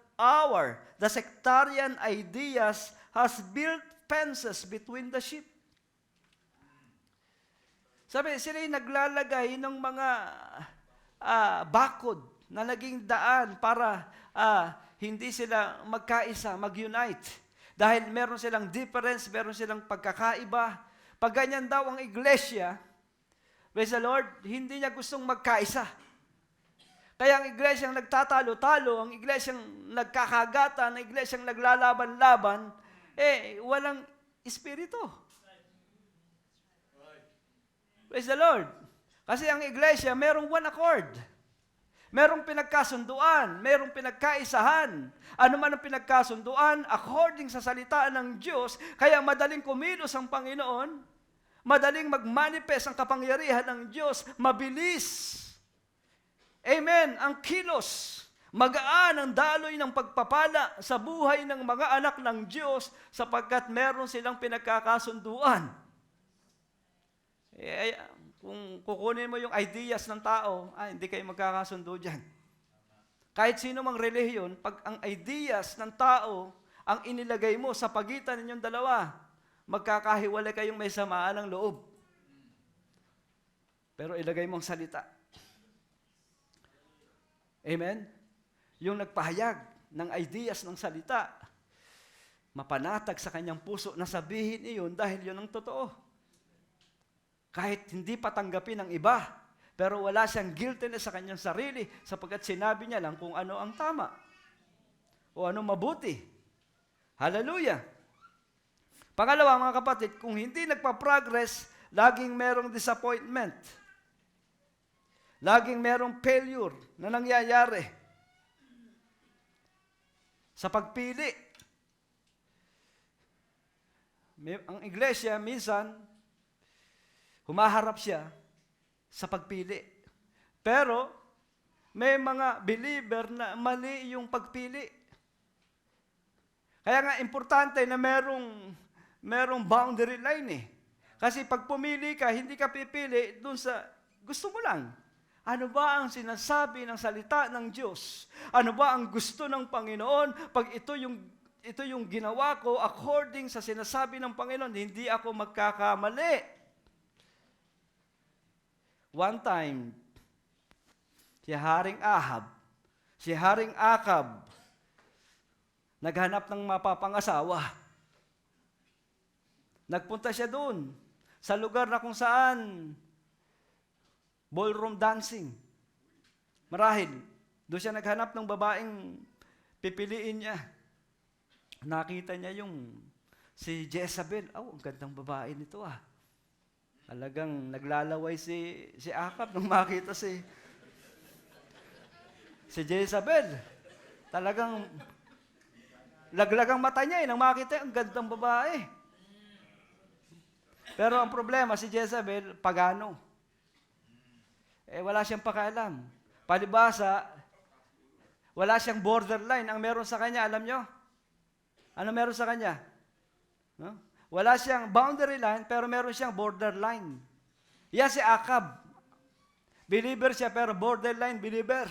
E: the sectarian ideas has built fences between the sheep. Sabi, sila yung naglalagay ng mga bakod na naging daan para hindi sila magkaisa, mag-unite. Dahil meron silang difference, meron silang pagkakaiba. Pag ganyan daw ang iglesia, praise the Lord, hindi niya gustong magkaisa. Kaya ang iglesyang nagtatalo-talo, ang iglesyang nagkakagatan, ang iglesyang naglalaban-laban, walang espiritu. Praise the Lord. Kasi ang iglesia, merong one accord. Merong pinagkasunduan, merong pinagkaisahan. Ano man ang pinagkasunduan, according sa salita ng Diyos, kaya madaling kumilos ang Panginoon, madaling mag-manifest ang kapangyarihan ng Diyos, mabilis. Amen. Ang kilos, magaan ang daloy ng pagpapala sa buhay ng mga anak ng Diyos sapagkat meron silang pinagkakasunduan. Kung kukunin mo yung ideas ng tao, hindi kayo magkakasundo dyan. Kahit sino mang relihiyon, pag ang ideas ng tao ang inilagay mo sa pagitan ninyong dalawa, magkakahiwalay kayong may samaan ng loob. Pero ilagay mo ang salita. Amen? yung nagpahayag ng ideas ng salita, mapanatag sa kanyang puso na sabihin iyon dahil yun ang totoo. Kahit hindi patanggapin ng iba, pero wala siyang guiltiness sa kanyang sarili sapagkat sinabi niya lang kung ano ang tama o ano mabuti. Hallelujah! Pangalawa, mga kapatid, kung hindi nagpa-progress, laging merong disappointment. Laging merong failure na nangyayari sa pagpili. Ang iglesia, minsan, humaharap siya sa pagpili. Pero, may mga believer na mali yung pagpili. Kaya nga, importante na merong boundary line eh. Kasi pag pumili ka, hindi ka pipili dun sa gusto mo lang. Ano ba ang sinasabi ng salita ng Diyos? Ano ba ang gusto ng Panginoon? Pag ito yung ginawa ko according sa sinasabi ng Panginoon, hindi ako magkakamali. One time, si Haring Akab, naghanap ng mapapangasawa. Nagpunta siya doon sa lugar na kung saan ballroom dancing. Marahil, doon siya naghanap ng babaeng pipiliin niya. Nakita niya si Jezebel. Oh, ang gandang babae nito ah. Talagang naglalaway si Akab nung makita si Jezebel. Talagang laglagang mata niya nang makita ang gandang babae. Pero ang problema, si Jezebel, pagano. Wala siyang pakialam. Palibasa, wala siyang borderline. Ang meron sa kanya, alam nyo? Ano meron sa kanya? No? Wala siyang boundary line, pero meron siyang borderline. Yan si Akab. Believer siya, pero borderline believer.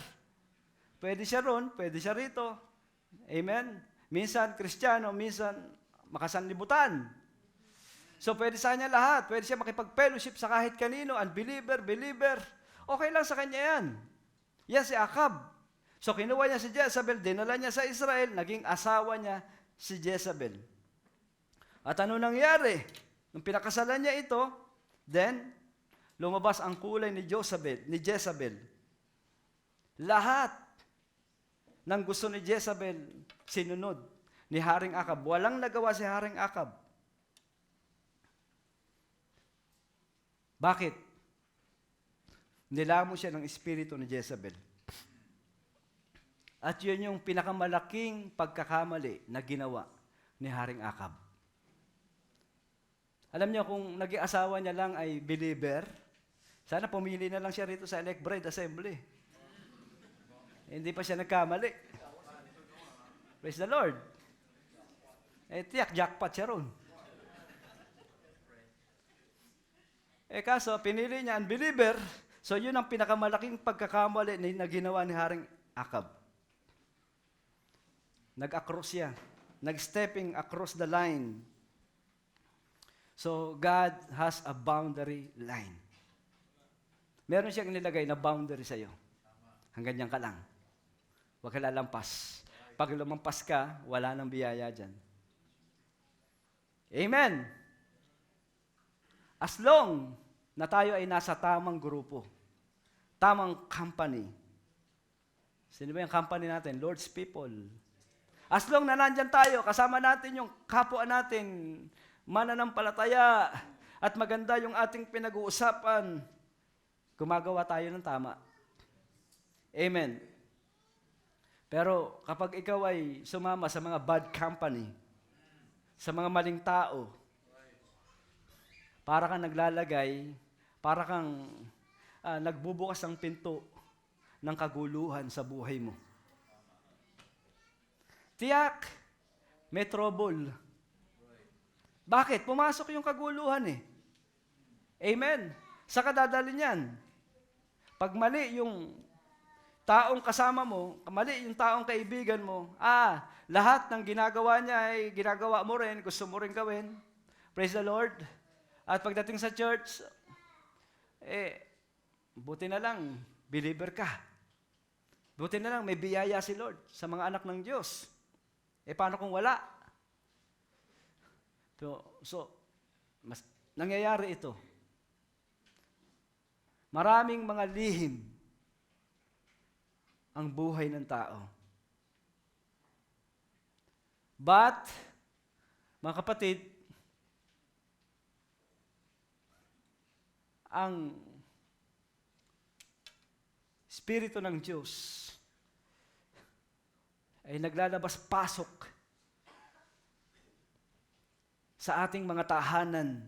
E: Pwede siya ron, pwede siya rito. Amen? Minsan Kristiyano, minsan makasanlibutan. So pwede sa kanya lahat. Pwede siya makipag-fellowship sa kahit kanino, unbeliever, believer. Okay lang sa kanya yan. Yan si Akab. So kinuha niya si Jezebel, dinala niya sa Israel, naging asawa niya si Jezebel. At ano nangyari? Nung pinakasalan niya ito, then, lumabas ang kulay ni Jezebel. Lahat ng gusto ni Jezebel, sinunod ni Haring Akab. Walang nagawa si Haring Akab. Bakit? Nilamo siya ng espiritu ni Jezebel. At yun yung pinakamalaking pagkakamali na ginawa ni Haring Akab. Alam niyo, kung naging asawa niya lang ay believer, sana pumili na lang siya rito sa Elect Bride Assembly. Hindi pa siya nagkamali. Praise the Lord. Tiyak, jackpot siya ron. Kaso, pinili niya unbeliever, so yun ang pinakamalaking pagkakamali na ginawa ni Haring Akab. Nag-across siya. Nag-stepping across the line. So, God has a boundary line. Meron siyang nilagay na boundary sa'yo. Hanggang yan ka lang. Huwag ka lalampas. Pag lumampas ka, wala nang biyaya dyan. Amen! As long na tayo ay nasa tamang grupo, tamang company. Sino ba yung company natin? Lord's people. As long na nandyan tayo, kasama natin yung kapwa natin, mananampalataya, at maganda yung ating pinag-uusapan, gumagawa tayo ng tama. Amen. Pero kapag ikaw ay sumama sa mga bad company, sa mga maling tao, para kang naglalagay, para kang nagbubukas ng pinto ng kaguluhan sa buhay mo. Tiyak, may trouble. Bakit? Pumasok yung kaguluhan eh. Amen. Sa kadadali niyan. Pag mali yung taong kasama mo, mali yung taong kaibigan mo, lahat ng ginagawa niya ay ginagawa mo rin, gusto mo rin gawin. Praise the Lord. At pagdating sa church, buti na lang, believer ka. Buti na lang, may biyaya si Lord sa mga anak ng Diyos. Paano kung wala? Mas nangyayari ito. Maraming mga lihim ang buhay ng tao. But, mga kapatid, ang Espiritu ng Diyos ay naglalabas-pasok sa ating mga tahanan,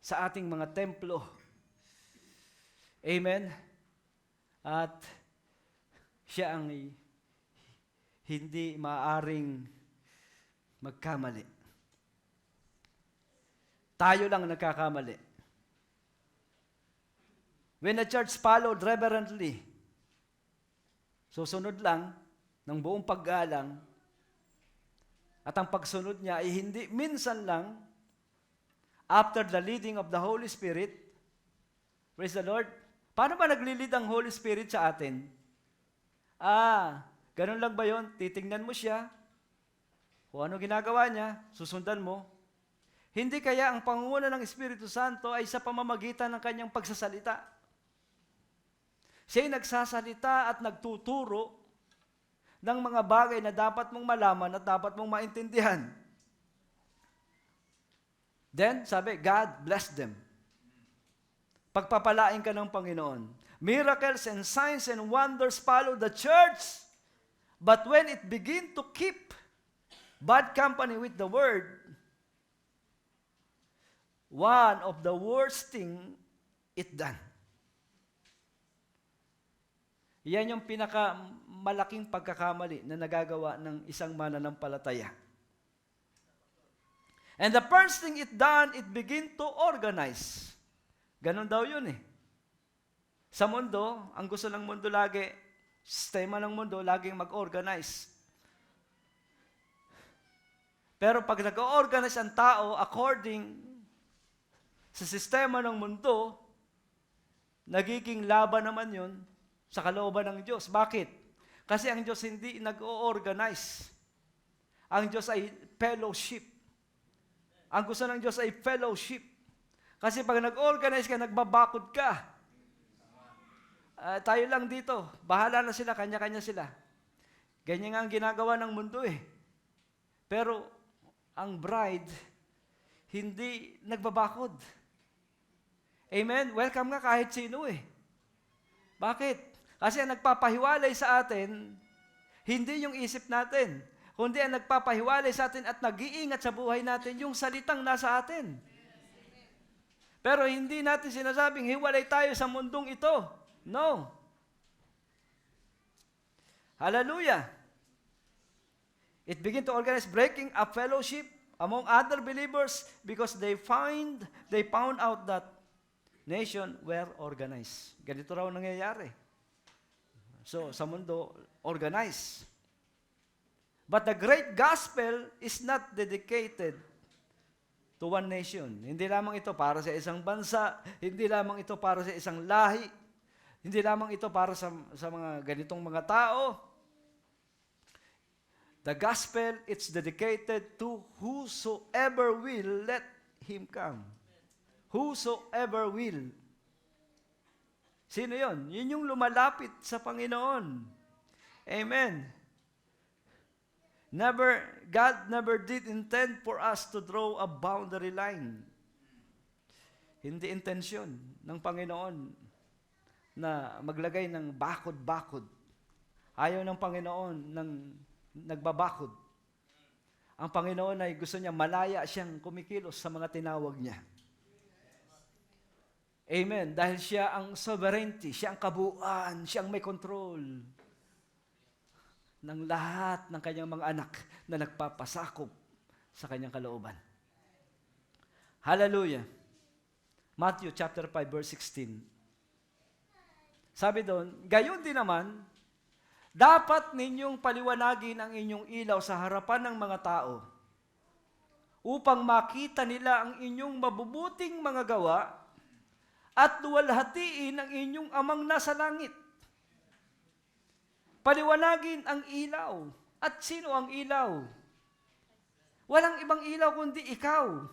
E: sa ating mga templo. Amen? At siya ang hindi maaaring magkamali. Tayo lang nagkakamali. When the church followed reverently, susunod lang ng buong paggalang, at ang pagsunod niya ay hindi minsan lang, after the leading of the Holy Spirit. Praise the Lord. Paano ba nagli-lead ang Holy Spirit sa atin? Ganun lang ba yon? Titingnan mo siya, kung ano ginagawa niya, susundan mo. Hindi kaya ang pangunguna ng Espiritu Santo ay sa pamamagitan ng kanyang pagsasalita. Siya'y nagsasalita at nagtuturo ng mga bagay na dapat mong malaman at dapat mong maintindihan. Then, sabi, God bless them. Pagpapalain ka ng Panginoon. Miracles and signs and wonders follow the church, but when it begin to keep bad company with the word, one of the worst thing it done. Yan yung pinakamalaking pagkakamali na nagagawa ng isang mananampalataya. And the first thing it done, it begin to organize. Ganon daw yun eh. Sa mundo, ang gusto ng mundo lagi, sistema ng mundo, laging mag-organize. Pero pag nag-organize ang tao according sa sistema ng mundo, nagiging laban naman yun sa kalooban ng Diyos. Bakit? Kasi ang Diyos hindi nag-o-organize. Ang Diyos ay fellowship. Ang gusto ng Diyos ay fellowship. Kasi pag nag-organize ka, nagbabakod ka. Tayo lang dito, bahala na sila, kanya-kanya sila. Ganyan nga ang ginagawa ng mundo eh. Pero ang bride, hindi nagbabakod. Amen? Welcome nga kahit sino eh. Bakit? Kasi ang nagpapahiwalay sa atin, hindi yung isip natin, kundi ang nagpapahiwalay sa atin at nag-iingat sa buhay natin, yung salitang nasa atin. Pero hindi natin sinasabing hiwalay tayo sa mundong ito. No. Hallelujah. It began to organize breaking up fellowship among other believers because they found out that nation were organized. Ganito raw nangyayari. So, sa mundo, organized. But the great gospel is not dedicated to one nation. Hindi lamang ito para sa isang bansa, hindi lamang ito para sa isang lahi, hindi lamang ito para sa mga ganitong mga tao. The gospel, it's dedicated to whosoever will let him come. Whosoever will. Sino yon? Yun yung lumalapit sa Panginoon. Amen. God never did intend for us to draw a boundary line. Hindi intensyon ng Panginoon na maglagay ng bakod-bakod. Ayaw ng Panginoon ng nagbabakod. Ang Panginoon ay gusto niya malaya siyang kumikilos sa mga tinawag niya. Amen. Dahil siya ang sovereignty, siya ang kabuuan, siya ang may control ng lahat ng kanyang mga anak na nagpapasakop sa kanyang kalooban. Hallelujah. Matthew chapter 5 verse 16. Sabi doon, gayon din naman, dapat ninyong paliwanagin ang inyong ilaw sa harapan ng mga tao upang makita nila ang inyong mabubuting mga gawa at luwalhatiin ang inyong amang nasa langit. Paliwanagin ang ilaw. At sino ang ilaw? Walang ibang ilaw kundi ikaw.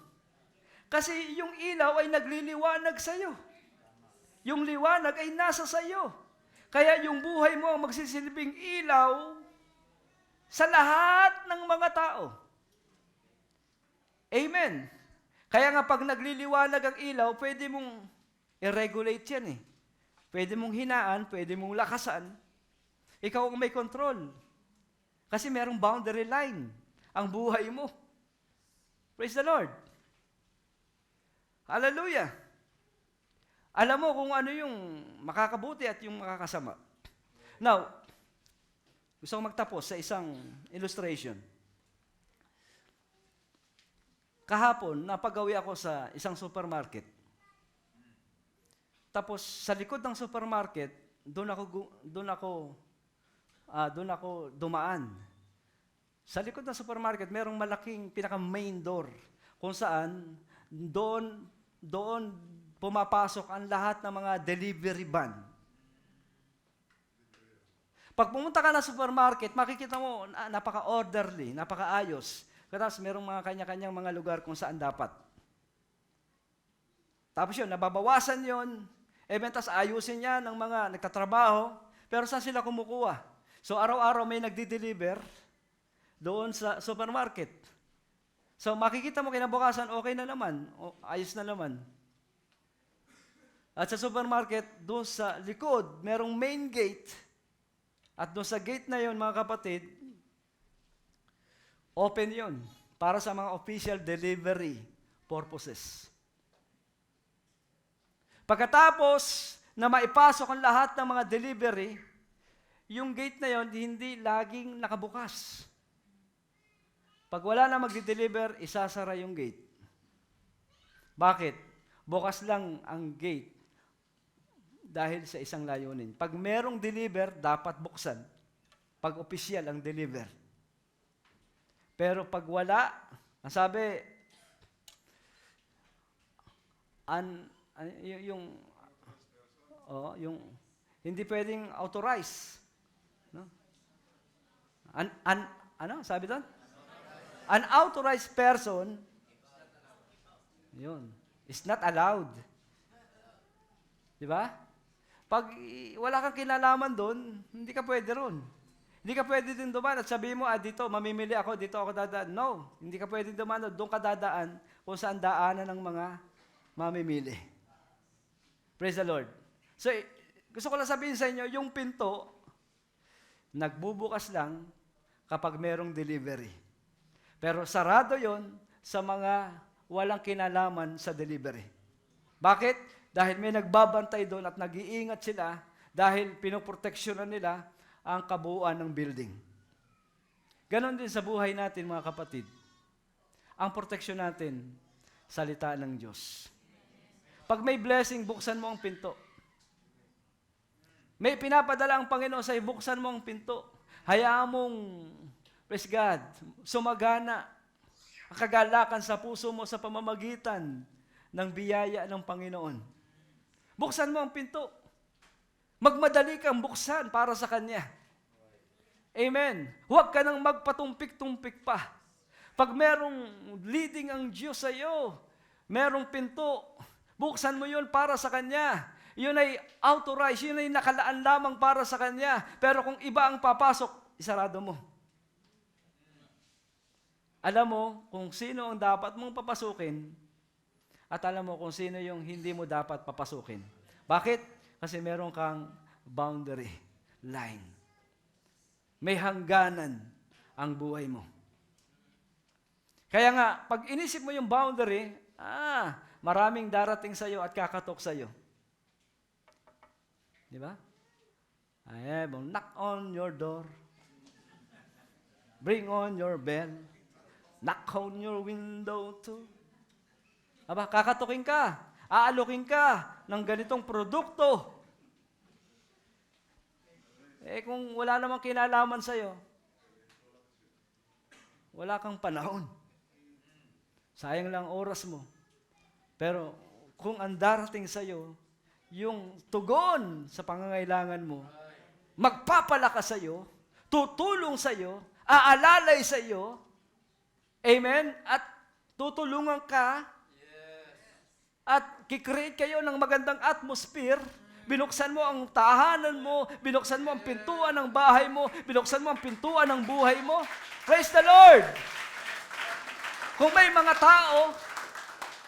E: Kasi yung ilaw ay nagliliwanag sa iyo. Yung liwanag ay nasa sa iyo. Kaya yung buhay mo ang magsisilbing ilaw sa lahat ng mga tao. Amen. Kaya nga pag nagliliwanag ang ilaw, pwede mong i-regulate yan eh. Pwede mong hinaan, pwede mong lakasan. Ikaw ang may control. Kasi merong boundary line ang buhay mo. Praise the Lord. Hallelujah. Alam mo kung ano yung makakabuti at yung makakasama. Now, gusto kong magtapos sa isang illustration. Kahapon, napagawi ako sa isang supermarket. Tapos, sa likod ng supermarket, doon ako dumaan. Sa likod ng supermarket, merong malaking pinaka-main door kung saan doon pumapasok ang lahat ng mga delivery van. Pag pumunta ka na supermarket, makikita mo napaka-orderly, napaka-ayos. Tapos merong mga kanya-kanyang mga lugar kung saan dapat. Tapos yun, nababawasan yun. Tapos ayusin niya ng mga nagtatrabaho. Pero saan sila kumukuha? So araw-araw may nagdi-deliver doon sa supermarket. So makikita mo kinabukasan, okay na naman, ayos na naman. At sa supermarket, doon sa likod, merong main gate. At doon sa gate na yon, mga kapatid, open yon para sa mga official delivery purposes. Pagkatapos na maipasok ang lahat ng mga delivery, yung gate na yon hindi laging nakabukas. Pag wala na magdi-deliver, isasara yung gate. Bakit? Bukas lang ang gate dahil sa isang layunin. Pag merong deliver, dapat buksan. Pag opisyal ang deliver. Pero pag wala, ang sabi, yung hindi pwedeng authorize. No? Ano? Sabi doon? Unauthorized person, yun, is not allowed. Di ba? Pag wala kang kinalaman doon, hindi ka pwede ron. Hindi ka pwede din dumaan at sabihin mo, dito, mamimili ako, dito ako dadaan. No, hindi ka pwede dumaan doon ka dadaan kung saan daanan ng mga mamimili. Praise the Lord. So, gusto ko lang sabihin sa inyo, yung pinto, nagbubukas lang kapag merong delivery. Pero sarado yon sa mga walang kinalaman sa delivery. Bakit? Dahil may nagbabantay doon at nag-iingat sila dahil pinoproteksyonan nila ang kabuuan ng building. Ganon din sa buhay natin, mga kapatid. Ang proteksyon natin, salita ng Diyos. Pag may blessing, buksan mo ang pinto. May pinapadala ang Panginoon sa'yo, buksan mo ang pinto. Hayaan mong, praise God, sumagana ang kagalakan sa puso mo sa pamamagitan ng biyaya ng Panginoon. Buksan mo ang pinto. Magmadali kang buksan para sa Kanya. Amen. Huwag ka nang magpatumpik-tumpik pa. Pag merong leading ang Diyos sa iyo, merong pinto, buksan mo yun para sa Kanya. Yun ay authorized, yun ay nakalaan lamang para sa Kanya. Pero kung iba ang papasok, isarado mo. Alam mo kung sino ang dapat mong papasukin at alam mo kung sino yung hindi mo dapat papasukin. Bakit? Kasi meron kang boundary line. May hangganan ang buhay mo. Kaya nga, pag inisip mo yung boundary, maraming darating sa iyo at kakatok sa iyo. Di ba? I will knock on your door. Bring on your bell. Knock on your window too. Aba, kakatukin ka. Aalukin ka ng ganitong produkto. Kung wala namang kinalaman sa'yo, wala kang panahon. Sayang lang oras mo. Pero kung ang darating sa'yo, yung tugon sa pangangailangan mo, magpapalakas sa iyo, tutulong sa iyo, aalalay sa iyo. Amen? At tutulungan ka at kikreate kayo ng magandang atmosphere. Binuksan mo ang tahanan mo, binuksan mo ang pintuan ng bahay mo, binuksan mo ang pintuan ng buhay mo. Praise the Lord! Kung may mga tao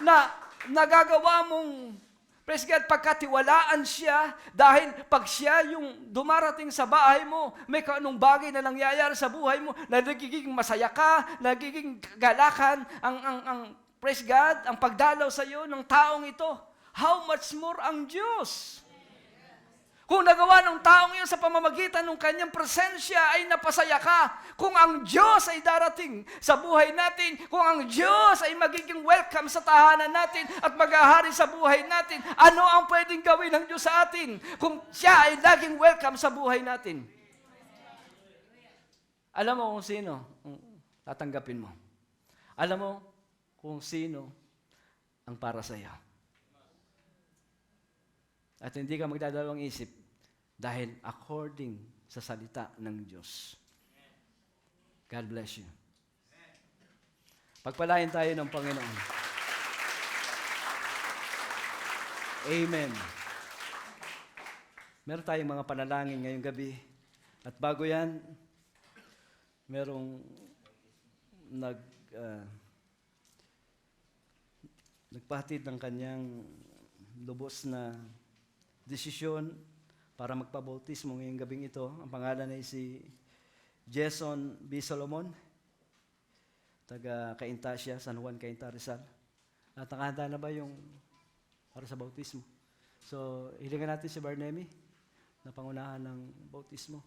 E: na nagagawa mong, praise God, pagkatiwalaan siya, dahil pag siya yung dumarating sa bahay mo, may anong bagay na nangyayari sa buhay mo, na nagiging masaya ka, nagiging galakan, ang praise God, ang pagdalaw sa iyo ng taong ito. How much more ang Diyos? Kung nagawa ng taong yun sa pamamagitan ng kanyang presensya ay napasaya ka, kung ang Diyos ay darating sa buhay natin, kung ang Diyos ay magiging welcome sa tahanan natin at maghahari sa buhay natin, ano ang pwedeng gawin ng Diyos sa atin kung siya ay laging welcome sa buhay natin? Alam mo kung sino tatanggapin mo. Alam mo kung sino ang para sa iyo. At hindi ka magdadalawang isip dahil according sa salita ng Diyos. God bless you. Pagpalain tayo ng Panginoon. Amen. Meron tayong mga panalangin ngayong gabi. At bago yan, merong nagpahatid ng kanyang lubos na desisyon para magpabautismo ngayong gabing ito. Ang pangalan ay si Jason B. Solomon, taga Cainta siya, San Juan, Cainta, Rizal. At nakahanda na ba yung para sa bautismo? So, hilingan natin si Barnemi na pangunahan ng bautismo.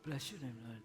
E: Bless your name, Lord.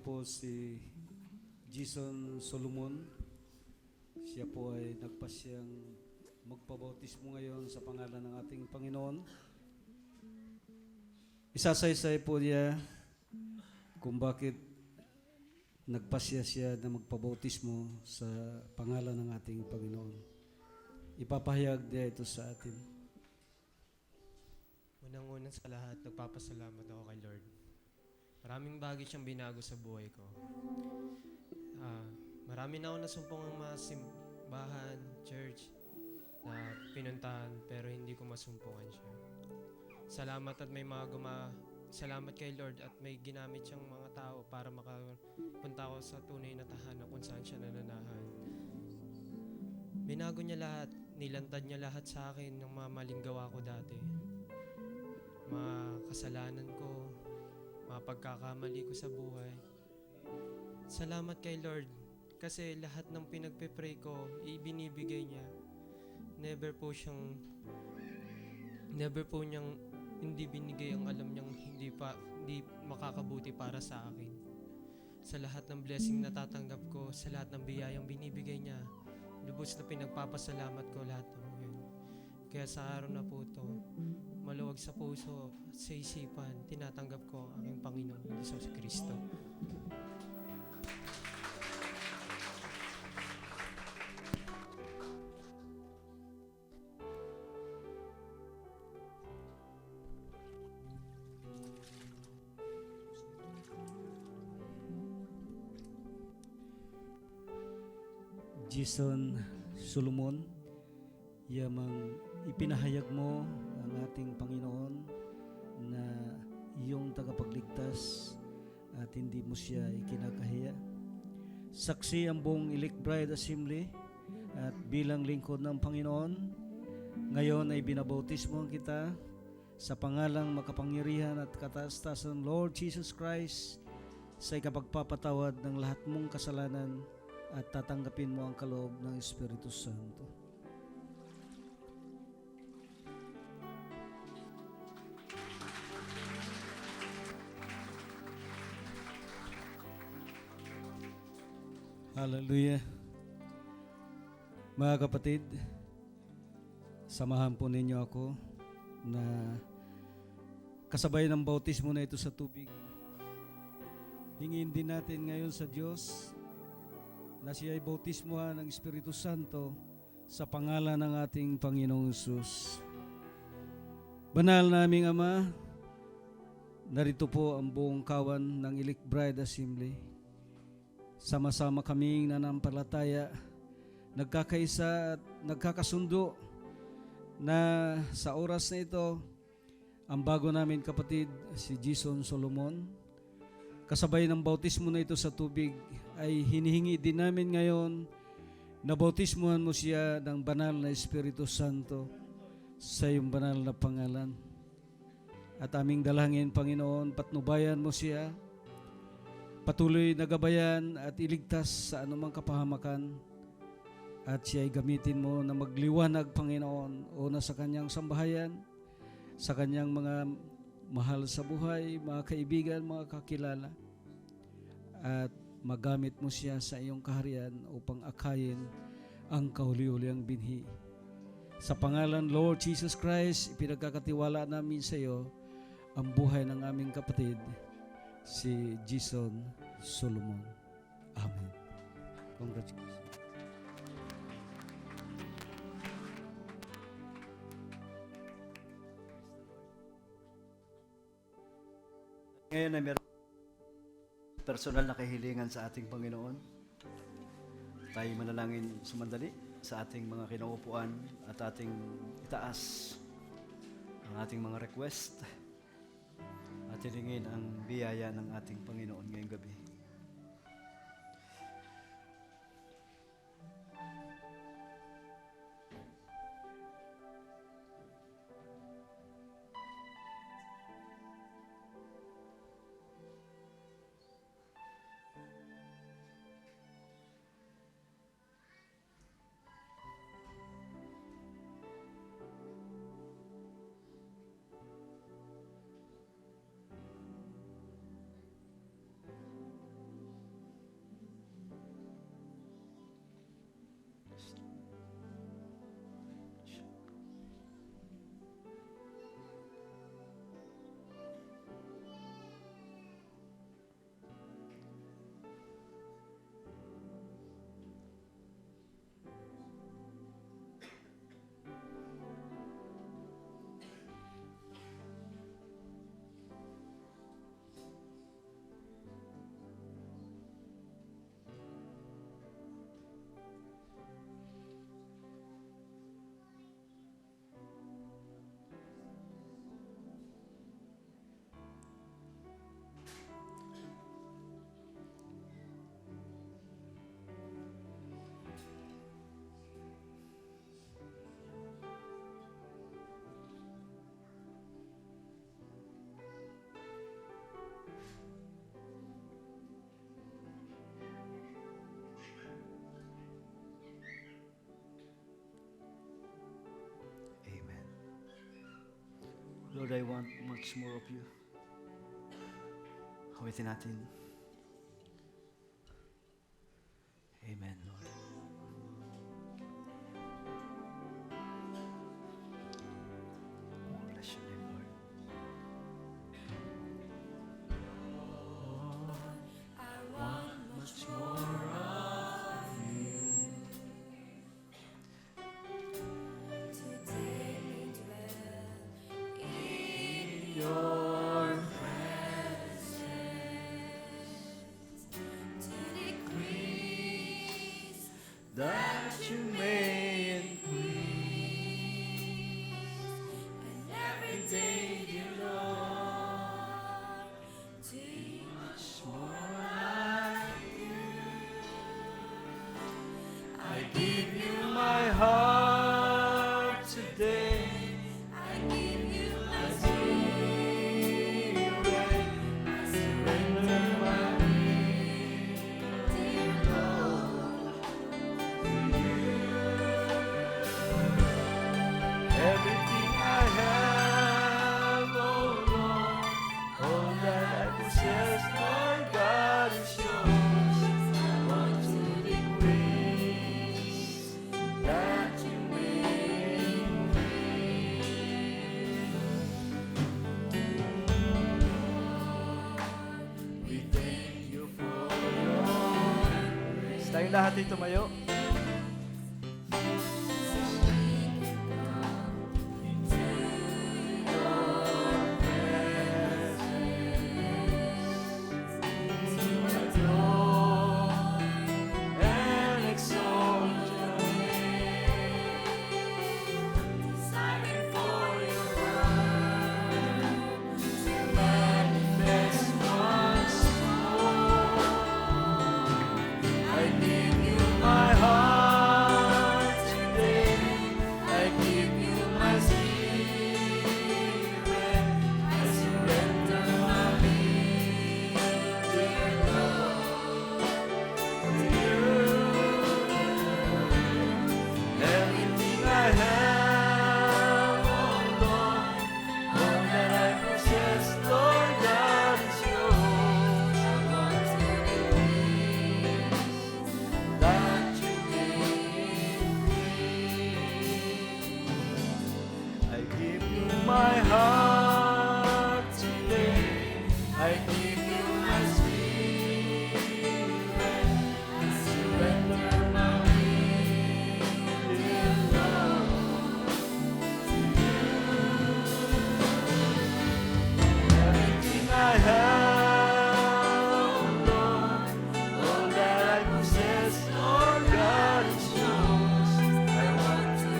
F: po si Jason Solomon. Siya po ay nagpasyang magpabautismo ngayon sa pangalan ng ating Panginoon. Isasaysay po niya kung bakit nagpasya siya na magpabautismo sa pangalan ng ating Panginoon. Ipapahayag niya ito sa atin.
G: Unang-unang sa lahat, nagpapasalamat ako kay Lord. Maraming bagay siyang binago sa buhay ko. Marami na ako nasumpong ang mga simbahan, church, na pinuntahan pero hindi ko masumpungan siya. Salamat at may salamat kay Lord at may ginamit siyang mga tao para makapunta ako sa tunay na tahanan kung saan siya nananahan. Binago niya lahat, nilantad niya lahat sa akin ng mga maling gawa ko dati. Mga kasalanan ko, mga pagkakamali ko sa buhay. Salamat kay Lord kasi lahat ng pinagpe-pray ko, ibinibigay niya. Never po niyang hindi binigay ang alam niyang hindi makakabuti para sa akin. Sa lahat ng blessing na tatanggap ko, sa lahat ng biyayang binibigay niya, lubos na pinagpapasalamat ko lahat ng yun. Kaya sa araw na po ito, maluwag sa puso at sa isipan, tinatanggap ko ang aking Panginoon, Hesus Kristo.
F: Jason Solomon, yamang ipinahayag mo ang ating Panginoon na iyong tagapagligtas at hindi mo siya ikinakahiya. Saksi ang buong Elect Bride Assembly at bilang lingkod ng Panginoon, ngayon ay binabautismo kita sa pangalang makapangyarihan at kataas-taasan Lord Jesus Christ sa ikapagpapatawad ng lahat mong kasalanan at tatanggapin mo ang kaloob ng Espiritu Santo. Hallelujah. Mga kapatid, samahan po ninyo ako na kasabay ng bautismo na ito sa tubig. Hingin din natin ngayon sa Diyos na siya ay bautismuhan ng Espiritu Santo sa pangalan ng ating Panginoong Hesus. Banal naming Ama, narito po ang buong kawan ng Elect Bride Assembly. Sama-sama kaming nanampalataya, nagkakaisa at nagkakasundo na sa oras na ito, ang bago namin kapatid si Jason Solomon, kasabay ng bautismo na ito sa tubig, ay hinihingi din namin ngayon na bautismuhan mo siya ng banal na Espiritu Santo sa iyong banal na pangalan. At aming dalangin, Panginoon, patnubayan mo siya, patuloy na gabayan at iligtas sa anumang kapahamakan, at siya ay gamitin mo na magliwanag, Panginoon, una sa kanyang sambahayan, sa kanyang mga mahal sa buhay, mga kaibigan, mga kakilala, at magamit mo siya sa iyong kaharian upang akayin ang kahuli-huliang binhi. Sa pangalan Lord Jesus Christ, ipinagkakatiwala namin sa iyo ang buhay ng aming kapatid, si Jason Solomon. Amen. Congratulations.
D: Ngayon ay meron personal na kahilingan sa ating Panginoon. Tayo manalangin sumandali sa ating mga kinaupuan at ating itaas ang ating mga request at hilingin ang biyaya ng ating Panginoon ngayong gabi. Lord, I want much more of you. Awitin natin. Amen, Lord. Bless your name, Lord. That you may increase, and every day, dear Lord, to much more like you. I give you my heart today. I give you my spirit. I surrender my will, dear Lord. Everything I have, oh Lord, all that I possess, Lord God, is yours. I want to decrease, that you may increase. We thank you for your grace. Tayong lahat ay tumayo. My heart today, I give you my spirit, I surrender my will, dear Lord, to you. Everything I have, Lord, all that I possess, Lord God, is yours. I want to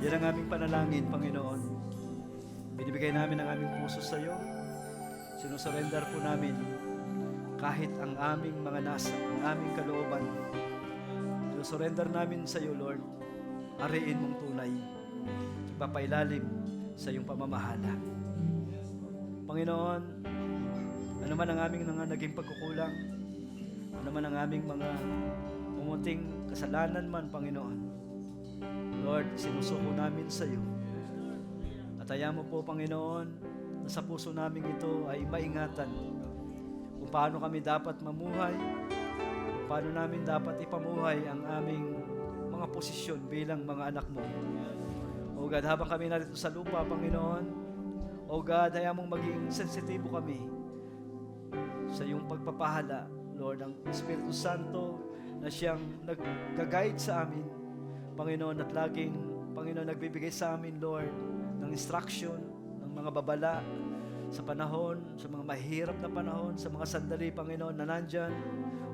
D: yan ang aming panalangin, Panginoon. Binibigay namin ang aming puso sa iyo. Sinusurrender po namin kahit ang aming mga nasa, ang aming kalooban. Sinusurrender namin sa iyo, Lord. Ariin mong tunay. Ipapailalim sa iyong pamamahala. Panginoon, ano man ang aming naging pagkukulang, ano man ang aming mga umuting kasalanan man, Panginoon, Lord, sinusuko namin sa iyo. At hayaan mo po, Panginoon, na sa puso namin ito ay maingatan kung paano kami dapat mamuhay, kung paano namin dapat ipamuhay ang aming mga posisyon bilang mga anak mo. O God, habang kami narito sa lupa, Panginoon, O God, hayaan mong maging sensitibo kami sa iyong pagpapahala, Lord, ang Espiritu Santo na siyang nag-guide sa amin, Panginoon, at laging, Panginoon, nagbibigay sa amin, Lord, ng instruction, ng mga babala sa panahon, sa mga mahirap na panahon, sa mga sandali, Panginoon, na nandyan,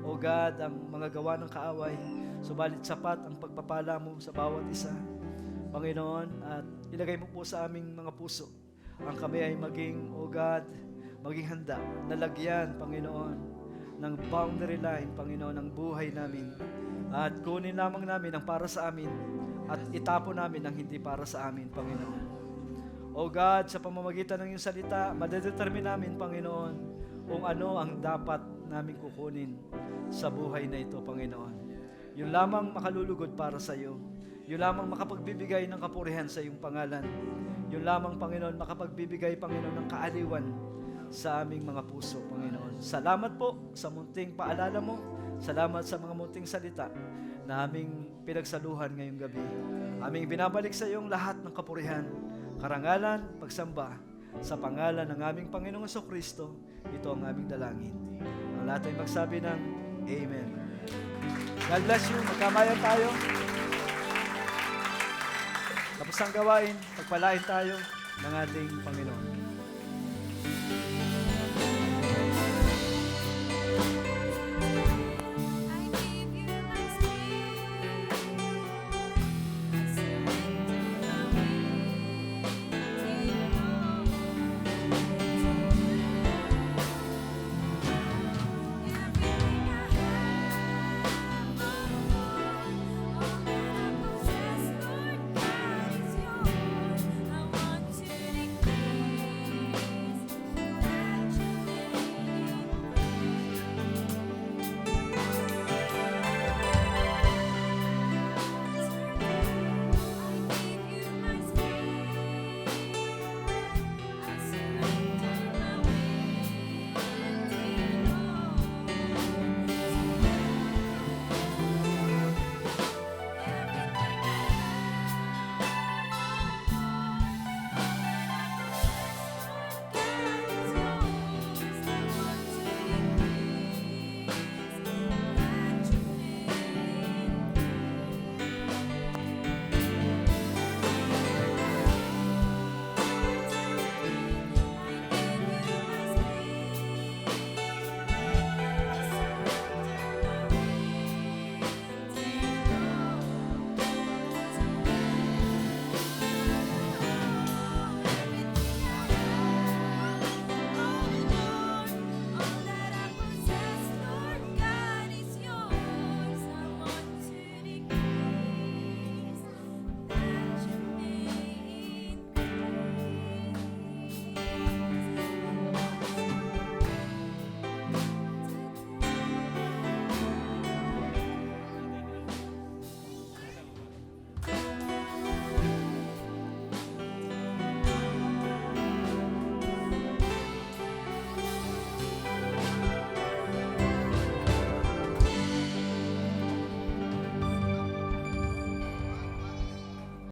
D: O God, ang mga gawa ng kaaway, subalit sapat ang pagpapala mo sa bawat isa, Panginoon, at ilagay mo po sa aming mga puso, ang kami ay maging, O God, maging handa, nalagyan, Panginoon, ng boundary line, Panginoon, ng buhay namin, At kunin lamang namin ang para sa amin at itapon namin ang hindi para sa amin, Panginoon. O God, sa pamamagitan ng iyong salita, madedetermine namin, Panginoon, kung ano ang dapat namin kukunin sa buhay na ito, Panginoon. Yun lamang makalulugod para sa iyo. Yun lamang makapagbibigay ng kapurihan sa iyong pangalan. Yun lamang, Panginoon, makapagbibigay, Panginoon, ng kaaliwan sa aming mga puso, Panginoon. Salamat po sa munting paalala mo. Salamat sa mga munting salita na aming pinagsaluhan ngayong gabi. Aming binabalik sa iyong lahat ng kapurihan, karangalan, pagsamba, sa pangalan ng aming Panginoong Jesucristo. Ito ang aming dalangin. Ang lahat ay magsabi ng Amen. God bless you. Magkamayan tayo. Tapos ang gawain, pagpalain tayo ng ating Panginoon.